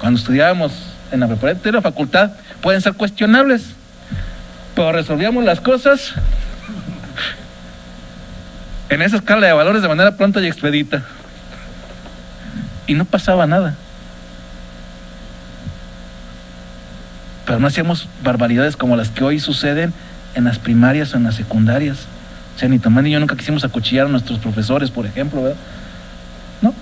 cuando estudiábamos en la preparatoria de la facultad, pueden ser cuestionables, pero resolvíamos las cosas en esa escala de valores de manera pronta y expedita, y no pasaba nada. Pero no hacíamos barbaridades como las que hoy suceden en las primarias o en las secundarias. O sea, ni Tomás ni yo nunca quisimos acuchillar a nuestros profesores, por ejemplo, ¿verdad? No.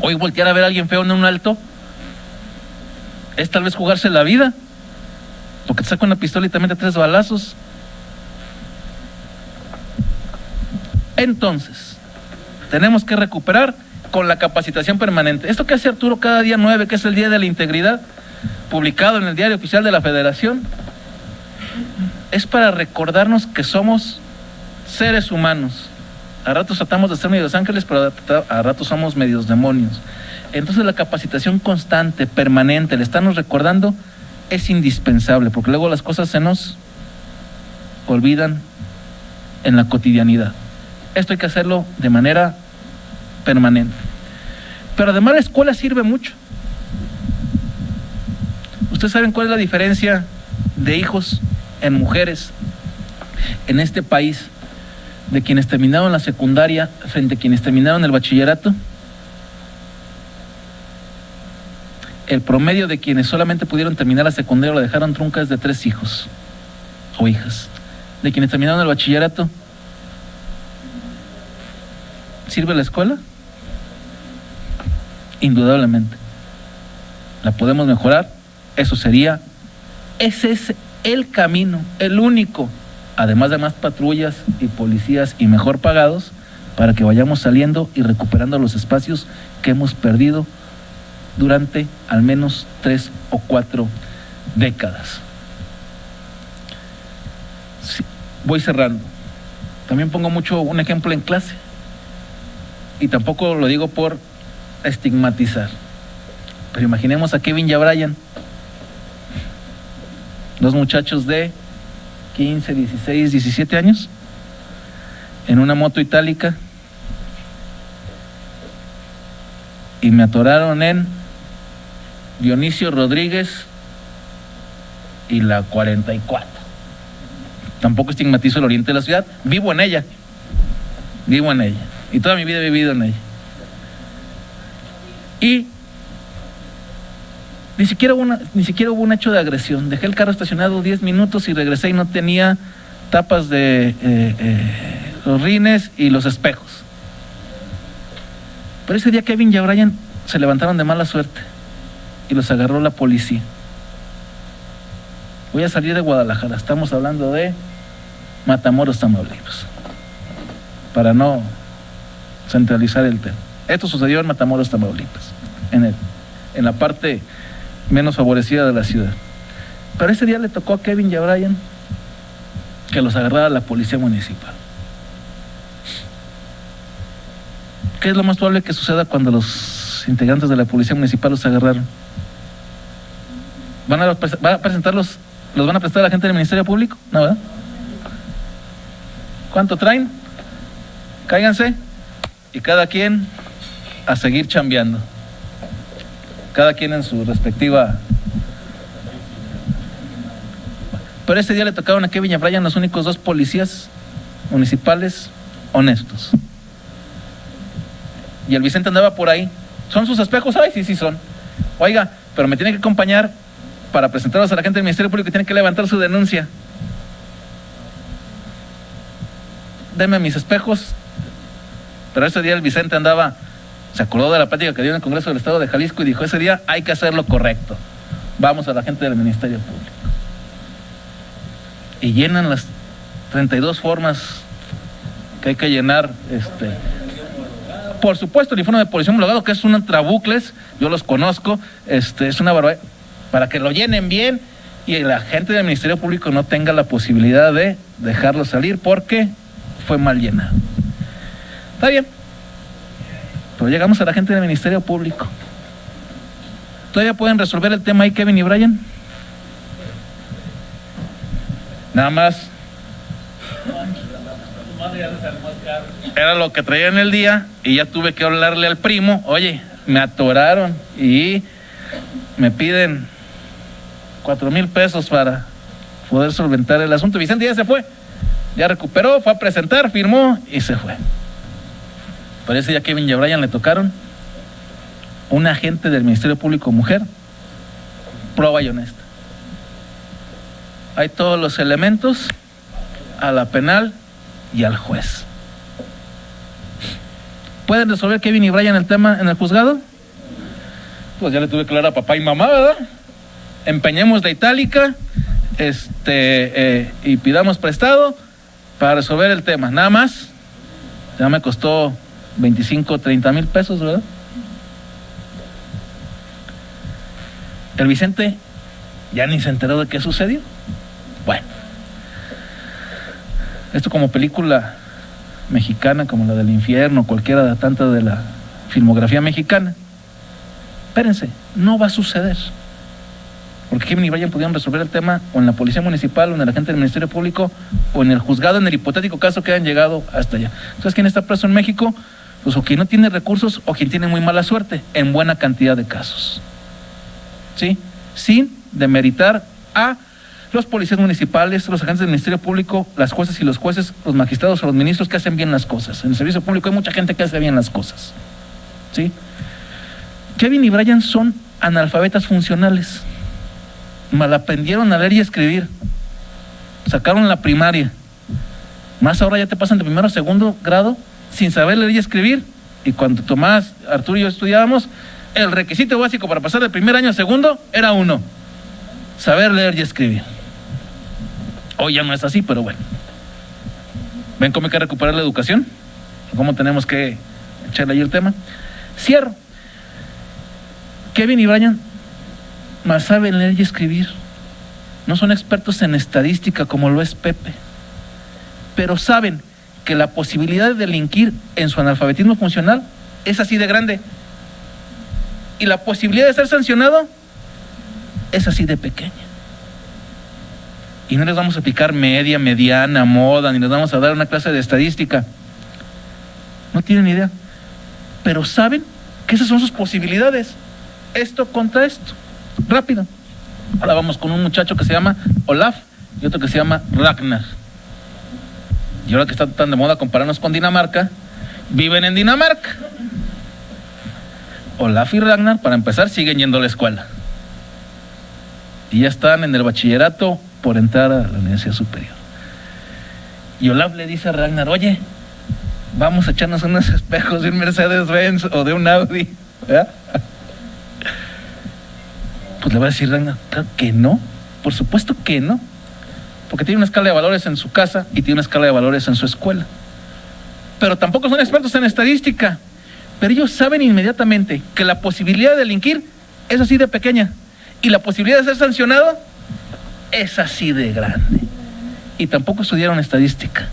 Hoy voltear a ver a alguien feo en un alto es tal vez jugarse la vida, porque te saca una pistola y te mete 3 balazos. Entonces, tenemos que recuperar con la capacitación permanente. Esto que hace Arturo cada día 9, que es el Día de la Integridad, publicado en el Diario Oficial de la Federación, es para recordarnos que somos seres humanos. A ratos tratamos de ser medios ángeles, pero a ratos somos medios demonios. Entonces la capacitación constante, permanente, el estarnos recordando, es indispensable, porque luego las cosas se nos olvidan en la cotidianidad. Esto hay que hacerlo de manera permanente. Pero además la escuela sirve mucho. ¿Ustedes saben cuál es la diferencia de hijos en mujeres en este país de quienes terminaron la secundaria frente a quienes terminaron el bachillerato? El promedio de quienes solamente pudieron terminar la secundaria o la dejaron trunca es de 3 hijos o hijas. De quienes terminaron el bachillerato, ¿sirve la escuela? Indudablemente. ¿La podemos mejorar? Ese es el camino, el único, además de más patrullas y policías y mejor pagados, para que vayamos saliendo y recuperando los espacios que hemos perdido durante al menos 3 o 4 décadas. Sí, voy cerrando. También pongo mucho un ejemplo en clase, y tampoco lo digo por estigmatizar, pero imaginemos a Kevin y a Brian, 2 muchachos de 15, 16, 17 años, en una moto itálica, y me atoraron en Dionisio Rodríguez y la 44. Tampoco estigmatizo el oriente de la ciudad, vivo en ella, y toda mi vida he vivido en ella. Y ni siquiera hubo un hecho de agresión. Dejé el carro estacionado 10 minutos y regresé y no tenía tapas de los rines y los espejos. Pero ese día Kevin y a Brian se levantaron de mala suerte y los agarró la policía. Voy a salir de Guadalajara, estamos hablando de Matamoros, Tamaulipas, para no centralizar el tema. Esto sucedió en Matamoros, Tamaulipas, en la parte menos favorecida de la ciudad. Pero ese día le tocó a Kevin y a Brian que los agarrara la policía municipal. ¿Qué es lo más probable que suceda cuando los integrantes de la policía municipal los agarraron? ¿Van a presentarlos? ¿Los van a presentar a la gente del Ministerio Público? No, ¿verdad? ¿Cuánto traen? Cáiganse y cada quien a seguir chambeando. Cada quien en su respectiva. Pero ese día le tocaron a Kevin y a Brian los únicos 2 policías municipales honestos. Y el Vicente andaba por ahí. ¿Son sus espejos? Ay, sí son. Oiga, pero me tiene que acompañar para presentarlos a la gente del Ministerio Público que tiene que levantar su denuncia. Deme mis espejos. Pero ese día el Vicente andaba, se acordó de la plática que dio en el Congreso del Estado de Jalisco y dijo, ese día hay que hacer lo correcto. Vamos a la gente del Ministerio Público. Y llenan las 32 formas que hay que llenar. Por supuesto, el informe de policía homologado, que es un trabucles, yo los conozco, es una barbaridad, para que lo llenen bien y la gente del Ministerio Público no tenga la posibilidad de dejarlo salir porque fue mal llenado. Está bien, pero llegamos a la gente del Ministerio Público. ¿Todavía pueden resolver el tema ahí Kevin y Brian? Nada más era lo que traía en el día y ya tuve que hablarle al primo, oye, me atoraron y me piden 4,000 pesos para poder solventar el asunto. Vicente ya se fue, ya recuperó, fue a presentar, firmó y se fue. Parece ya que a Kevin y a Brian le tocaron un agente del Ministerio Público mujer, prueba y honesta. Hay todos los elementos a la penal y al juez. ¿Pueden resolver Kevin y Brian el tema en el juzgado? Pues ya le tuve que hablar a papá y mamá, ¿verdad? Empeñemos la itálica y pidamos prestado para resolver el tema. Nada más, ya me costó 25, 30 mil pesos, ¿verdad? El Vicente ya ni se enteró de qué sucedió. Bueno, esto como película mexicana, como la del infierno, cualquiera de tantas de la filmografía mexicana. Espérense, no va a suceder. Porque Kevin y Brian pudieron resolver el tema o en la policía municipal, o en el agente del Ministerio Público, o en el juzgado, en el hipotético caso que hayan llegado hasta allá. Entonces, ¿quién está preso en México? Pues o quien no tiene recursos o quien tiene muy mala suerte, en buena cantidad de casos. ¿Sí? Sin demeritar a los policías municipales, los agentes del Ministerio Público, las jueces y los jueces, los magistrados o los ministros que hacen bien las cosas. En el servicio público hay mucha gente que hace bien las cosas. ¿Sí? Kevin y Brian son analfabetas funcionales. Malaprendieron a leer y escribir. Sacaron la primaria. Más ahora ya te pasan de primero a segundo grado sin saber leer y escribir. Y cuando Tomás, Arturo y yo estudiábamos, el requisito básico para pasar de primer año a segundo era 1: saber leer y escribir. Hoy ya no es así, pero bueno. ¿Ven cómo hay que recuperar la educación? ¿Cómo tenemos que echarle ahí el tema? Cierro. Kevin y Brian más saben leer y escribir. No son expertos en estadística como lo es Pepe, pero saben que la posibilidad de delinquir en su analfabetismo funcional es así de grande, y la posibilidad de ser sancionado es así de pequeña. Y no les vamos a aplicar media, mediana, moda, ni les vamos a dar una clase de estadística. No tienen idea, pero saben que esas son sus posibilidades. Esto contra esto. Rápido. Ahora vamos con un muchacho que se llama Olaf y otro que se llama Ragnar. Y ahora que está tan de moda compararnos con Dinamarca, viven en Dinamarca. Olaf y Ragnar, para empezar, siguen yendo a la escuela. Y ya están en el bachillerato por entrar a la universidad superior. Y Olaf le dice a Ragnar, oye, vamos a echarnos unos espejos de un Mercedes-Benz o de un Audi. ¿Verdad? Pues le va a decir Ragnar, claro que no, por supuesto que no, porque tiene una escala de valores en su casa y tiene una escala de valores en su escuela. Pero tampoco son expertos en estadística, pero ellos saben inmediatamente que la posibilidad de delinquir es así de pequeña y la posibilidad de ser sancionado es así de grande. Y tampoco estudiaron estadística.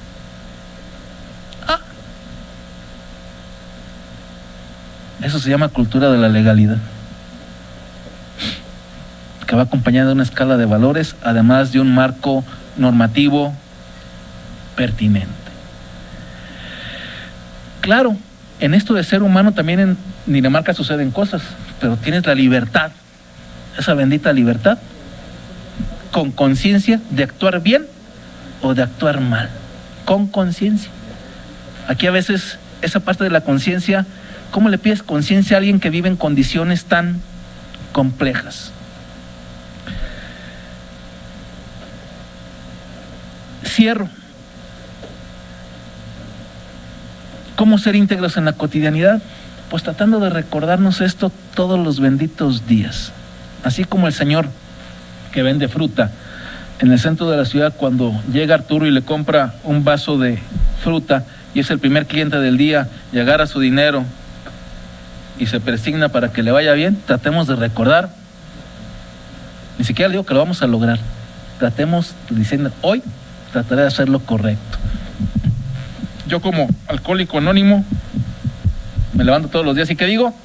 Eso se llama cultura de la legalidad, que va acompañada de una escala de valores, además de un marco normativo pertinente. Claro, en esto de ser humano también en Dinamarca suceden cosas, pero tienes la libertad, esa bendita libertad, con conciencia de actuar bien o de actuar mal, con conciencia. Aquí a veces esa parte de la conciencia, ¿cómo le pides conciencia a alguien que vive en condiciones tan complejas? Cierro. ¿Cómo ser íntegros en la cotidianidad? Pues tratando de recordarnos esto todos los benditos días. Así como el señor que vende fruta en el centro de la ciudad, cuando llega Arturo y le compra un vaso de fruta y es el primer cliente del día y agarra su dinero y se persigna para que le vaya bien, tratemos de recordar. Ni siquiera digo que lo vamos a lograr. Tratemos de decir, hoy trataré de hacer lo correcto. Yo como alcohólico anónimo me levanto todos los días y ¿qué digo?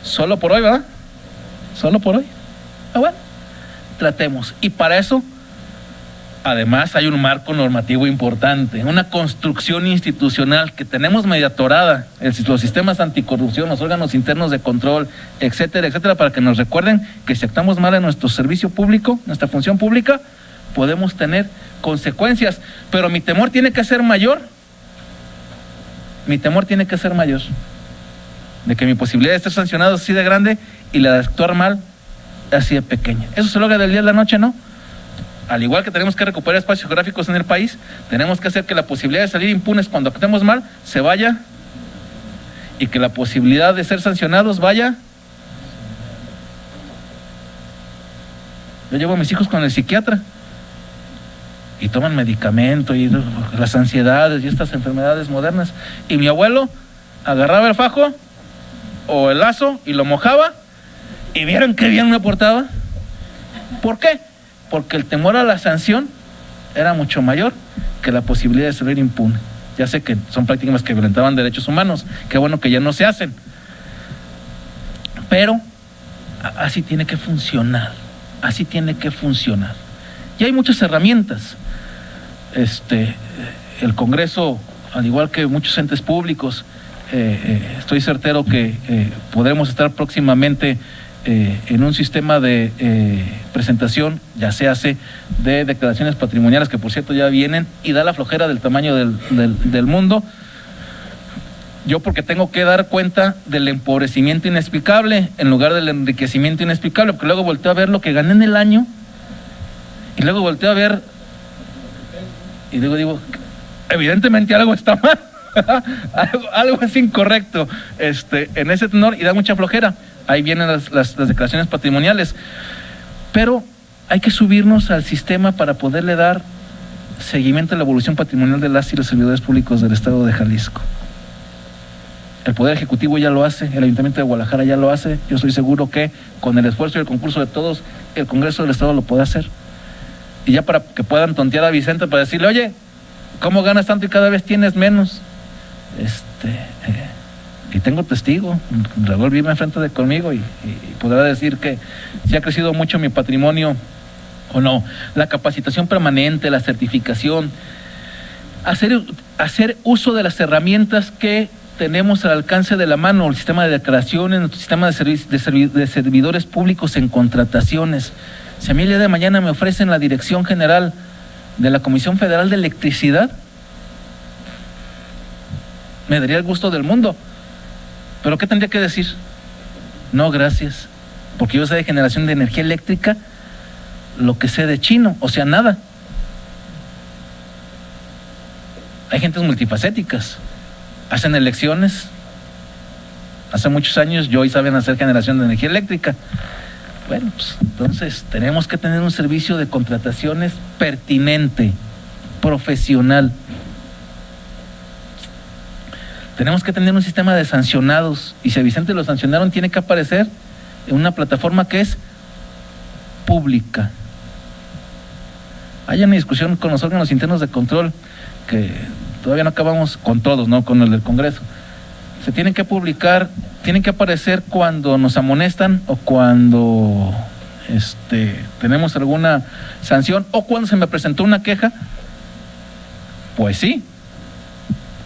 Solo por hoy, ¿verdad? Solo por hoy. Bueno, tratemos. Y para eso Además, hay un marco normativo importante, una construcción institucional que tenemos media atorada, los sistemas anticorrupción, los órganos internos de control, etcétera, etcétera, para que nos recuerden que si actuamos mal en nuestro servicio público, nuestra función pública, podemos tener consecuencias. Pero mi temor tiene que ser mayor. Mi temor tiene que ser mayor. De que mi posibilidad de ser sancionado es así de grande y la de actuar mal así de pequeña. Eso se logra del día a la noche, ¿no? Al igual que tenemos que recuperar espacios geográficos en el país, tenemos que hacer que la posibilidad de salir impunes cuando actuemos mal se vaya, y que la posibilidad de ser sancionados vaya. Yo llevo a mis hijos con el psiquiatra y toman medicamento y las ansiedades y estas enfermedades modernas, y mi abuelo agarraba el fajo o el lazo y lo mojaba, y vieron qué bien me portaba. ¿Por qué? Porque el temor a la sanción era mucho mayor que la posibilidad de salir impune. Ya sé que son prácticas que violentaban derechos humanos, qué bueno que ya no se hacen, pero así tiene que funcionar, así tiene que funcionar. Y hay muchas herramientas. El Congreso, al igual que muchos entes públicos, estoy certero que podremos estar próximamente en un sistema de presentación, ya se hace, de declaraciones patrimoniales, que por cierto ya vienen, y da la flojera del tamaño del mundo. Yo porque tengo que dar cuenta del empobrecimiento inexplicable en lugar del enriquecimiento inexplicable, porque luego volteo a ver lo que gané en el año, y luego volteo a ver, y luego digo, evidentemente algo está mal. algo es incorrecto en ese tenor, y da mucha flojera. Ahí vienen las declaraciones patrimoniales, pero hay que subirnos al sistema para poderle dar seguimiento a la evolución patrimonial de las y los servidores públicos del Estado de Jalisco. El Poder Ejecutivo ya lo hace, el Ayuntamiento de Guadalajara ya lo hace. Yo estoy seguro que con el esfuerzo y el concurso de todos, el Congreso del Estado lo puede hacer. Y ya para que puedan tontear a Vicente para decirle, oye, ¿cómo ganas tanto y cada vez tienes menos? Y tengo testigo, Raúl vive enfrente de conmigo y podrá decir que si ha crecido mucho mi patrimonio o no. La capacitación permanente, la certificación, hacer uso de las herramientas que tenemos al alcance de la mano, el sistema de declaraciones, nuestro sistema de servidores públicos en contrataciones. Si a mí el día de mañana me ofrecen la dirección general de la Comisión Federal de Electricidad, me daría el gusto del mundo. ¿Pero qué tendría que decir? No, gracias, porque yo sé de generación de energía eléctrica lo que sé de chino, o sea, nada. Hay gentes multifacéticas, hacen elecciones. Hace muchos años yo hoy saben hacer generación de energía eléctrica. Bueno, pues entonces tenemos que tener un servicio de contrataciones pertinente, profesional. Tenemos que tener un sistema de sancionados, y si a Vicente lo sancionaron, tiene que aparecer en una plataforma que es pública. Hay una discusión con los órganos internos de control que todavía no acabamos con todos, ¿no? Con el del Congreso. Se tienen que publicar, tienen que aparecer cuando nos amonestan o cuando tenemos alguna sanción o cuando se me presentó una queja. Pues sí,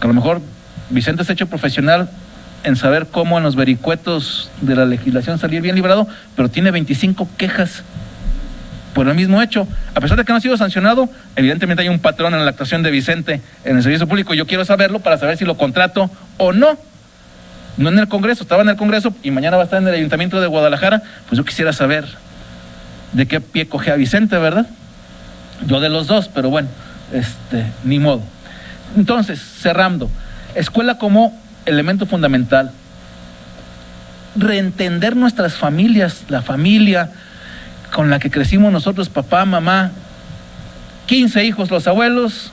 que a lo mejor Vicente es hecho profesional en saber cómo en los vericuetos de la legislación salir bien librado, pero tiene 25 quejas por el mismo hecho. A pesar de que no ha sido sancionado, evidentemente hay un patrón en la actuación de Vicente en el servicio público, y yo quiero saberlo para saber si lo contrato o no. No en el Congreso, estaba en el Congreso y mañana va a estar en el Ayuntamiento de Guadalajara. Pues yo quisiera saber de qué pie coge a Vicente, ¿verdad? Yo de los dos, pero bueno, ni modo. Entonces, cerrando, escuela como elemento fundamental. Reentender nuestras familias, la familia con la que crecimos nosotros, papá, mamá, 15 hijos los abuelos,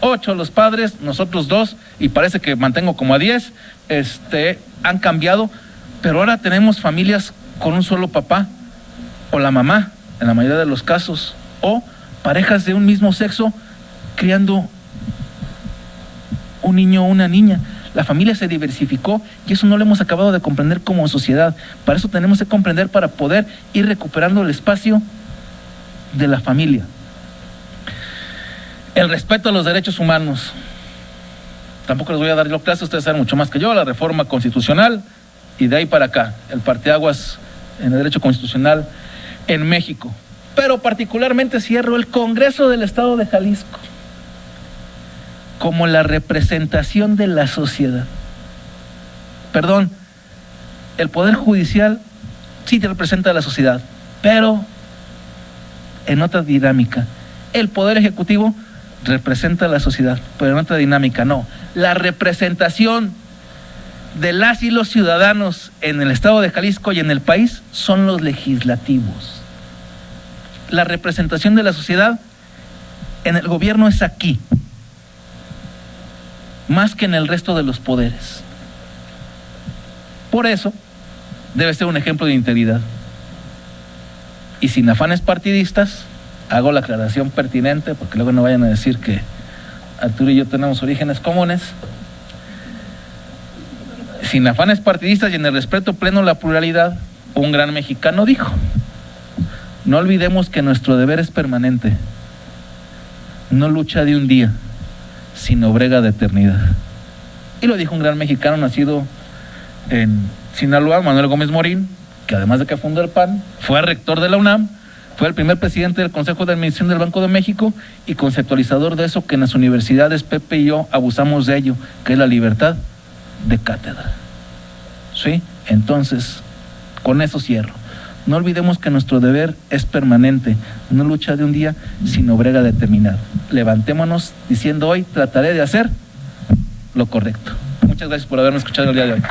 8 los padres, nosotros 2, y parece que mantengo como a 10, han cambiado, pero ahora tenemos familias con un solo papá o la mamá, en la mayoría de los casos, o parejas de un mismo sexo criando un niño o una niña. La familia se diversificó y eso no lo hemos acabado de comprender como sociedad. Para eso tenemos que comprender, para poder ir recuperando el espacio de la familia. El respeto a los derechos humanos. Tampoco les voy a dar yo clase, ustedes saben mucho más que yo, la reforma constitucional y de ahí para acá, el parteaguas en el derecho constitucional en México. Pero particularmente cierro el Congreso del Estado de Jalisco como la representación de la sociedad. Perdón, el Poder Judicial sí te representa a la sociedad, pero en otra dinámica. El Poder Ejecutivo representa a la sociedad, pero en otra dinámica, no. La representación de las y los ciudadanos en el Estado de Jalisco y en el país son los legislativos. La representación de la sociedad en el gobierno es aquí, más que en el resto de los poderes. Por eso, debe ser un ejemplo de integridad. Y sin afanes partidistas, hago la aclaración pertinente, porque luego no vayan a decir que Arturo y yo tenemos orígenes comunes. Sin afanes partidistas y en el respeto pleno a la pluralidad, un gran mexicano dijo: no olvidemos que nuestro deber es permanente, no lucha de un día, sino brega de eternidad. Y lo dijo un gran mexicano nacido en Sinaloa, Manuel Gómez Morín, que además de que fundó el PAN, fue rector de la UNAM, fue el primer presidente del Consejo de Administración del Banco de México y conceptualizador de eso que en las universidades Pepe y yo abusamos de ello, que es la libertad de cátedra. ¿Sí? Entonces, con eso cierro. No olvidemos que nuestro deber es permanente, no lucha de un día, sino brega determinada. Levantémonos diciendo hoy, trataré de hacer lo correcto. Muchas gracias por haberme escuchado el día de hoy.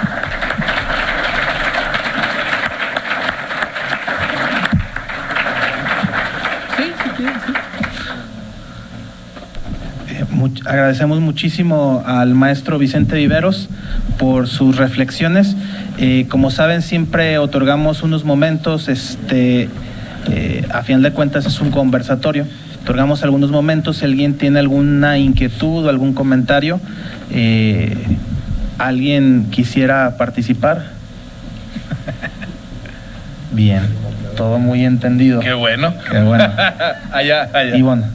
Agradecemos muchísimo al maestro Vicente Viveros por sus reflexiones. Como saben, siempre otorgamos unos momentos, a final de cuentas es un conversatorio, otorgamos algunos momentos. Si alguien tiene alguna inquietud o algún comentario, ¿alguien quisiera participar? Bien, todo muy entendido. Qué bueno. Qué bueno. allá. Y bueno,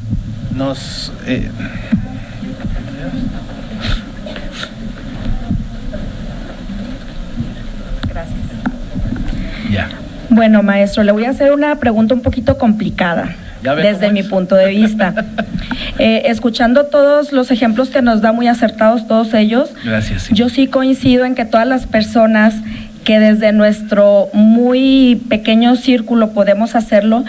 Ya. Bueno, maestro, le voy a hacer una pregunta un poquito complicada desde mi punto de vista. Escuchando todos los ejemplos que nos da, muy acertados todos ellos, gracias, sí. Yo sí coincido en que todas las personas que desde nuestro muy pequeño círculo podemos hacerlo,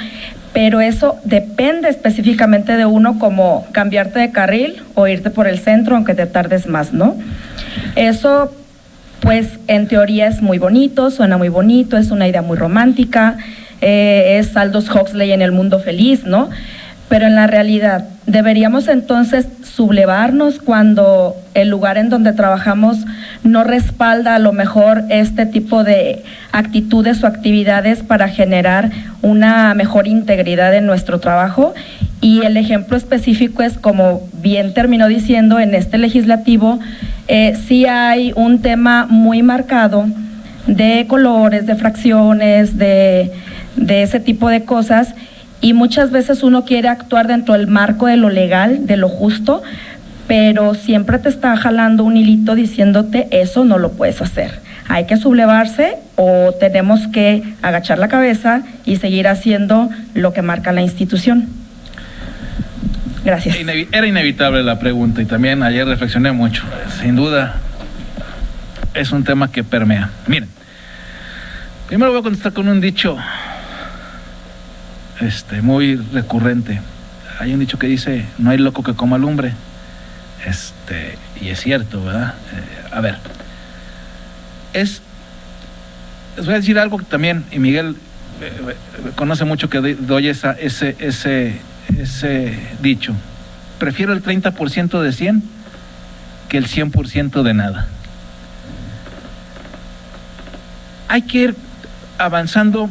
pero eso depende específicamente de uno, como cambiarte de carril o irte por el centro, aunque te tardes más, ¿no? Eso, pues, en teoría es muy bonito, suena muy bonito, es una idea muy romántica, es Aldous Huxley en El Mundo Feliz, ¿no? Pero en la realidad, ¿deberíamos entonces sublevarnos cuando el lugar en donde trabajamos no respalda a lo mejor este tipo de actitudes o actividades para generar una mejor integridad en nuestro trabajo? Y el ejemplo específico es, como bien terminó diciendo, en este legislativo sí hay un tema muy marcado de colores, de fracciones, de ese tipo de cosas, y muchas veces uno quiere actuar dentro del marco de lo legal, de lo justo, pero siempre te está jalando un hilito diciéndote: eso no lo puedes hacer. Hay que sublevarse o tenemos que agachar la cabeza y seguir haciendo lo que marca la institución. Gracias. Era inevitable la pregunta y también ayer reflexioné mucho. Sin duda es un tema que permea. Miren, primero voy a contestar con un dicho muy recurrente. Hay un dicho que dice: no hay loco que coma lumbre. Y es cierto, ¿verdad? A ver, les voy a decir algo que también, y Miguel conoce mucho, que doy ese dicho: prefiero el 30% de 100 que el 100% de nada. Hay que ir avanzando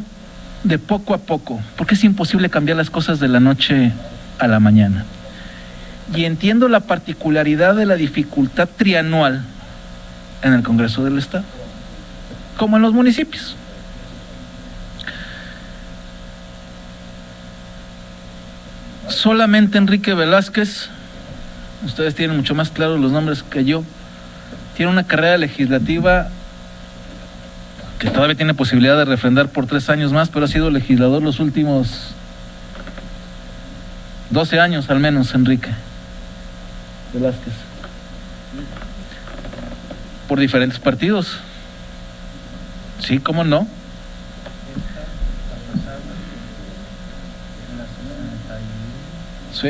de poco a poco, porque es imposible cambiar las cosas de la noche a la mañana. Y entiendo la particularidad de la dificultad trianual en el Congreso del Estado, como en los municipios. Solamente Enrique Velázquez ustedes tienen mucho más claros los nombres que yo, tiene una carrera legislativa que todavía tiene posibilidad de refrendar por 3 años más, pero ha sido legislador los últimos 12 años al menos, Enrique Velázquez, por diferentes partidos. Sí, ¿cómo no? Sí,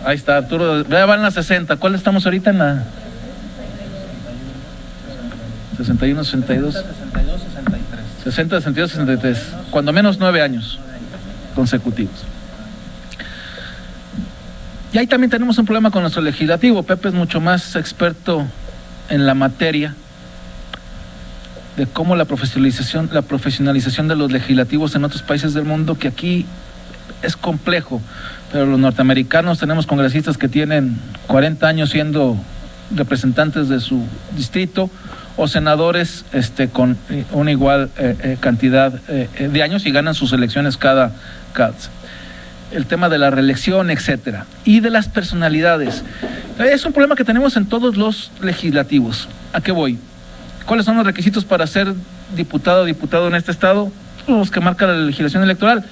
ahí está Arturo, ya van las 60. ¿Cuál estamos ahorita? En la 61, 62, 62, 63. 60, 62, 63, cuando menos 9 años consecutivos. Y ahí también tenemos un problema con nuestro legislativo. Pepe es mucho más experto en la materia de cómo la profesionalización de los legislativos en otros países del mundo, que aquí es complejo, pero los norteamericanos tenemos congresistas que tienen 40 años siendo representantes de su distrito, o senadores con una igual cantidad de años y ganan sus elecciones cada el tema de la reelección, etcétera, y de las personalidades. Es un problema que tenemos en todos los legislativos. ¿A qué voy? ¿Cuáles son los requisitos para ser diputado o diputado en este estado? Los que marca la legislación electoral.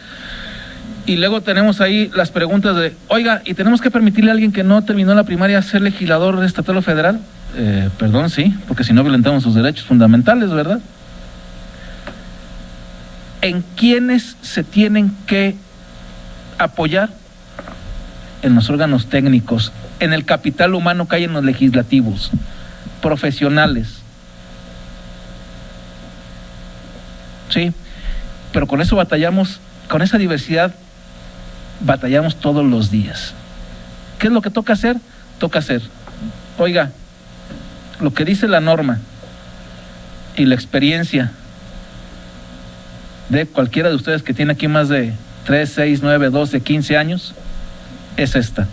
Y luego tenemos ahí las preguntas de, oiga, ¿y tenemos que permitirle a alguien que no terminó la primaria ser legislador estatal o federal? Perdón, sí, porque si no violentamos sus derechos fundamentales, ¿verdad? ¿En quiénes se tienen que apoyar? En los órganos técnicos, en el capital humano que hay en los legislativos, profesionales. Sí, pero con eso batallamos, con esa diversidad batallamos todos los días. ¿Qué es lo que toca hacer? Toca hacer, oiga, lo que dice la norma y la experiencia de cualquiera de ustedes que tiene aquí más de 3, 6, 9, 12, 15 años, es esta.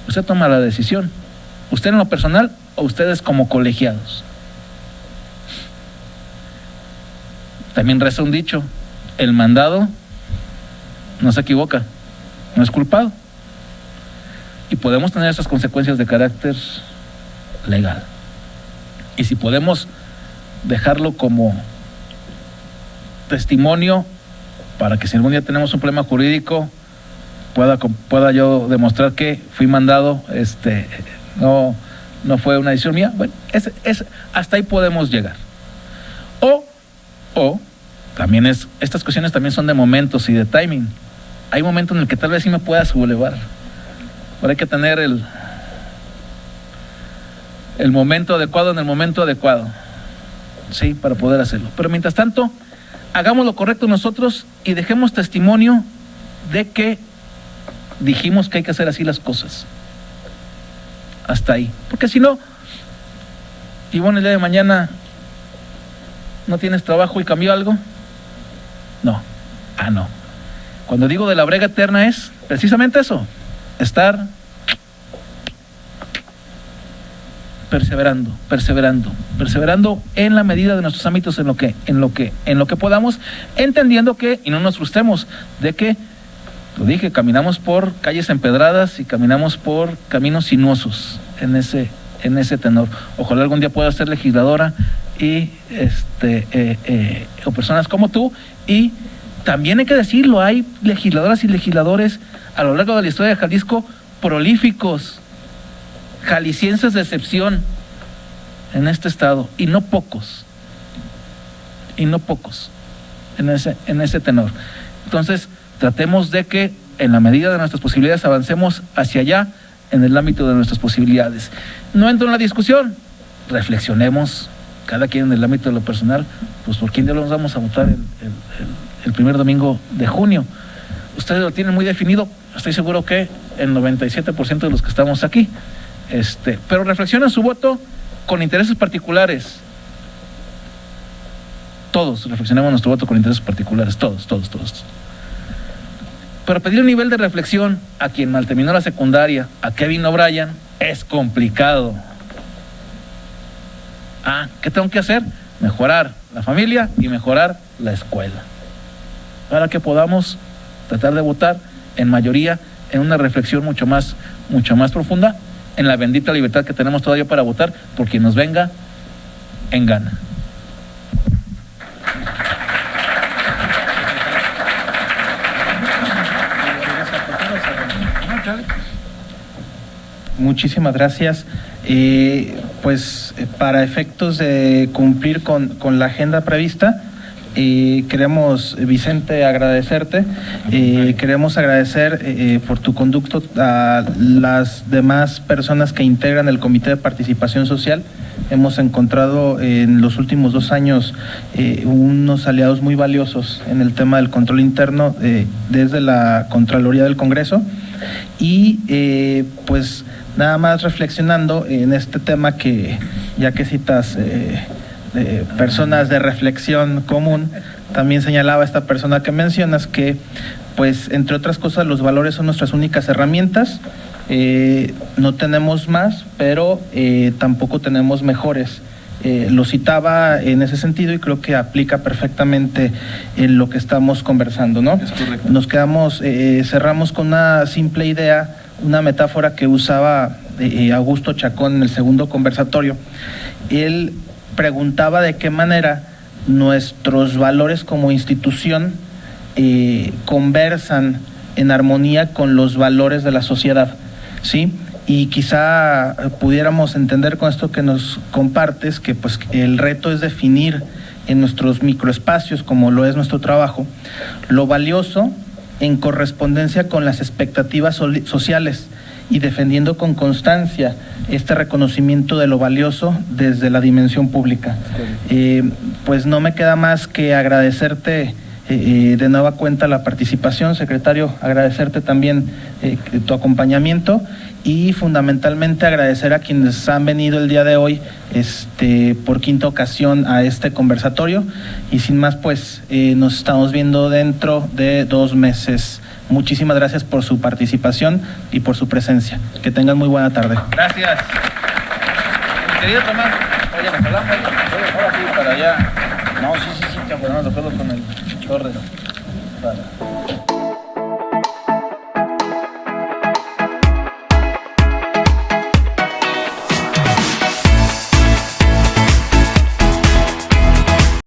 Usted toma la decisión, usted en lo personal o ustedes como colegiados. También reza un dicho, el mandado no se equivoca, no es culpado. Y podemos tener esas consecuencias de carácter legal. Y si podemos dejarlo como testimonio para que si algún día tenemos un problema jurídico pueda yo demostrar que fui mandado, no fue una decisión mía, bueno, hasta ahí podemos llegar. O también estas cuestiones también son de momentos y de timing. Hay momentos en el que tal vez sí me pueda sublevar, pero hay que tener el momento adecuado en el momento adecuado, sí, para poder hacerlo. Pero mientras tanto, hagamos lo correcto nosotros y dejemos testimonio de que dijimos que hay que hacer así las cosas. Hasta ahí. Porque si no, y bueno, el día de mañana no tienes trabajo y cambió algo. No. No. Cuando digo de la brega eterna es precisamente eso, estar perseverando en la medida de nuestros ámbitos, en lo que podamos, entendiendo que, y no nos frustremos, de que, lo dije, caminamos por calles empedradas y caminamos por caminos sinuosos en ese tenor. Ojalá algún día pueda ser legisladora y o personas como tú. Y también hay que decirlo, hay legisladoras y legisladores a lo largo de la historia de Jalisco prolíficos, jaliscienses de excepción en este estado, y no pocos en ese tenor. Entonces, tratemos de que en la medida de nuestras posibilidades avancemos hacia allá en el ámbito de nuestras posibilidades. No entro en la discusión, reflexionemos cada quien en el ámbito de lo personal, pues por quién nos vamos a votar el primer domingo de junio. Ustedes lo tienen muy definido, estoy seguro que el 97% de los que estamos aquí, pero reflexionen su voto con intereses particulares. Todos reflexionemos nuestro voto con intereses particulares, todos. Pero pedir un nivel de reflexión a quien mal terminó la secundaria, a Kevin O'Brien, es complicado. ¿Qué tengo que hacer? Mejorar la familia y mejorar la escuela, para que podamos tratar de votar en mayoría en una reflexión mucho más profunda en la bendita libertad que tenemos todavía para votar por quien nos venga en gana. Muchísimas gracias. Pues para efectos de cumplir con la agenda prevista, queremos, Vicente, agradecerte. Queremos agradecer por tu conducto a las demás personas que integran el Comité de Participación Social. Hemos encontrado en los últimos 2 años unos aliados muy valiosos en el tema del control interno desde la Contraloría del Congreso. Y pues nada más reflexionando en este tema que, ya que citas personas de reflexión común, también señalaba esta persona que mencionas que, pues, entre otras cosas, los valores son nuestras únicas herramientas. No tenemos más, pero tampoco tenemos mejores. Lo citaba en ese sentido y creo que aplica perfectamente en lo que estamos conversando, ¿no? Es correcto. Nos quedamos, cerramos con una simple idea, una metáfora que usaba Augusto Chacón en el segundo conversatorio. Él preguntaba de qué manera nuestros valores como institución conversan en armonía con los valores de la sociedad, ¿sí? Y quizá pudiéramos entender con esto que nos compartes que pues el reto es definir en nuestros microespacios, como lo es nuestro trabajo, lo valioso en correspondencia con las expectativas sociales y defendiendo con constancia este reconocimiento de lo valioso desde la dimensión pública. Pues no me queda más que agradecerte de nueva cuenta la participación, secretario, agradecerte también tu acompañamiento y fundamentalmente agradecer a quienes han venido el día de hoy por quinta ocasión a este conversatorio y sin más pues nos estamos viendo dentro de 2 meses. Muchísimas gracias por su participación y por su presencia. Que tengan muy buena tarde. Gracias. Querido Tomás, oye, nos hablamos ahora sí para allá. No, sí, que bueno, de acuerdo con el Torres. Para.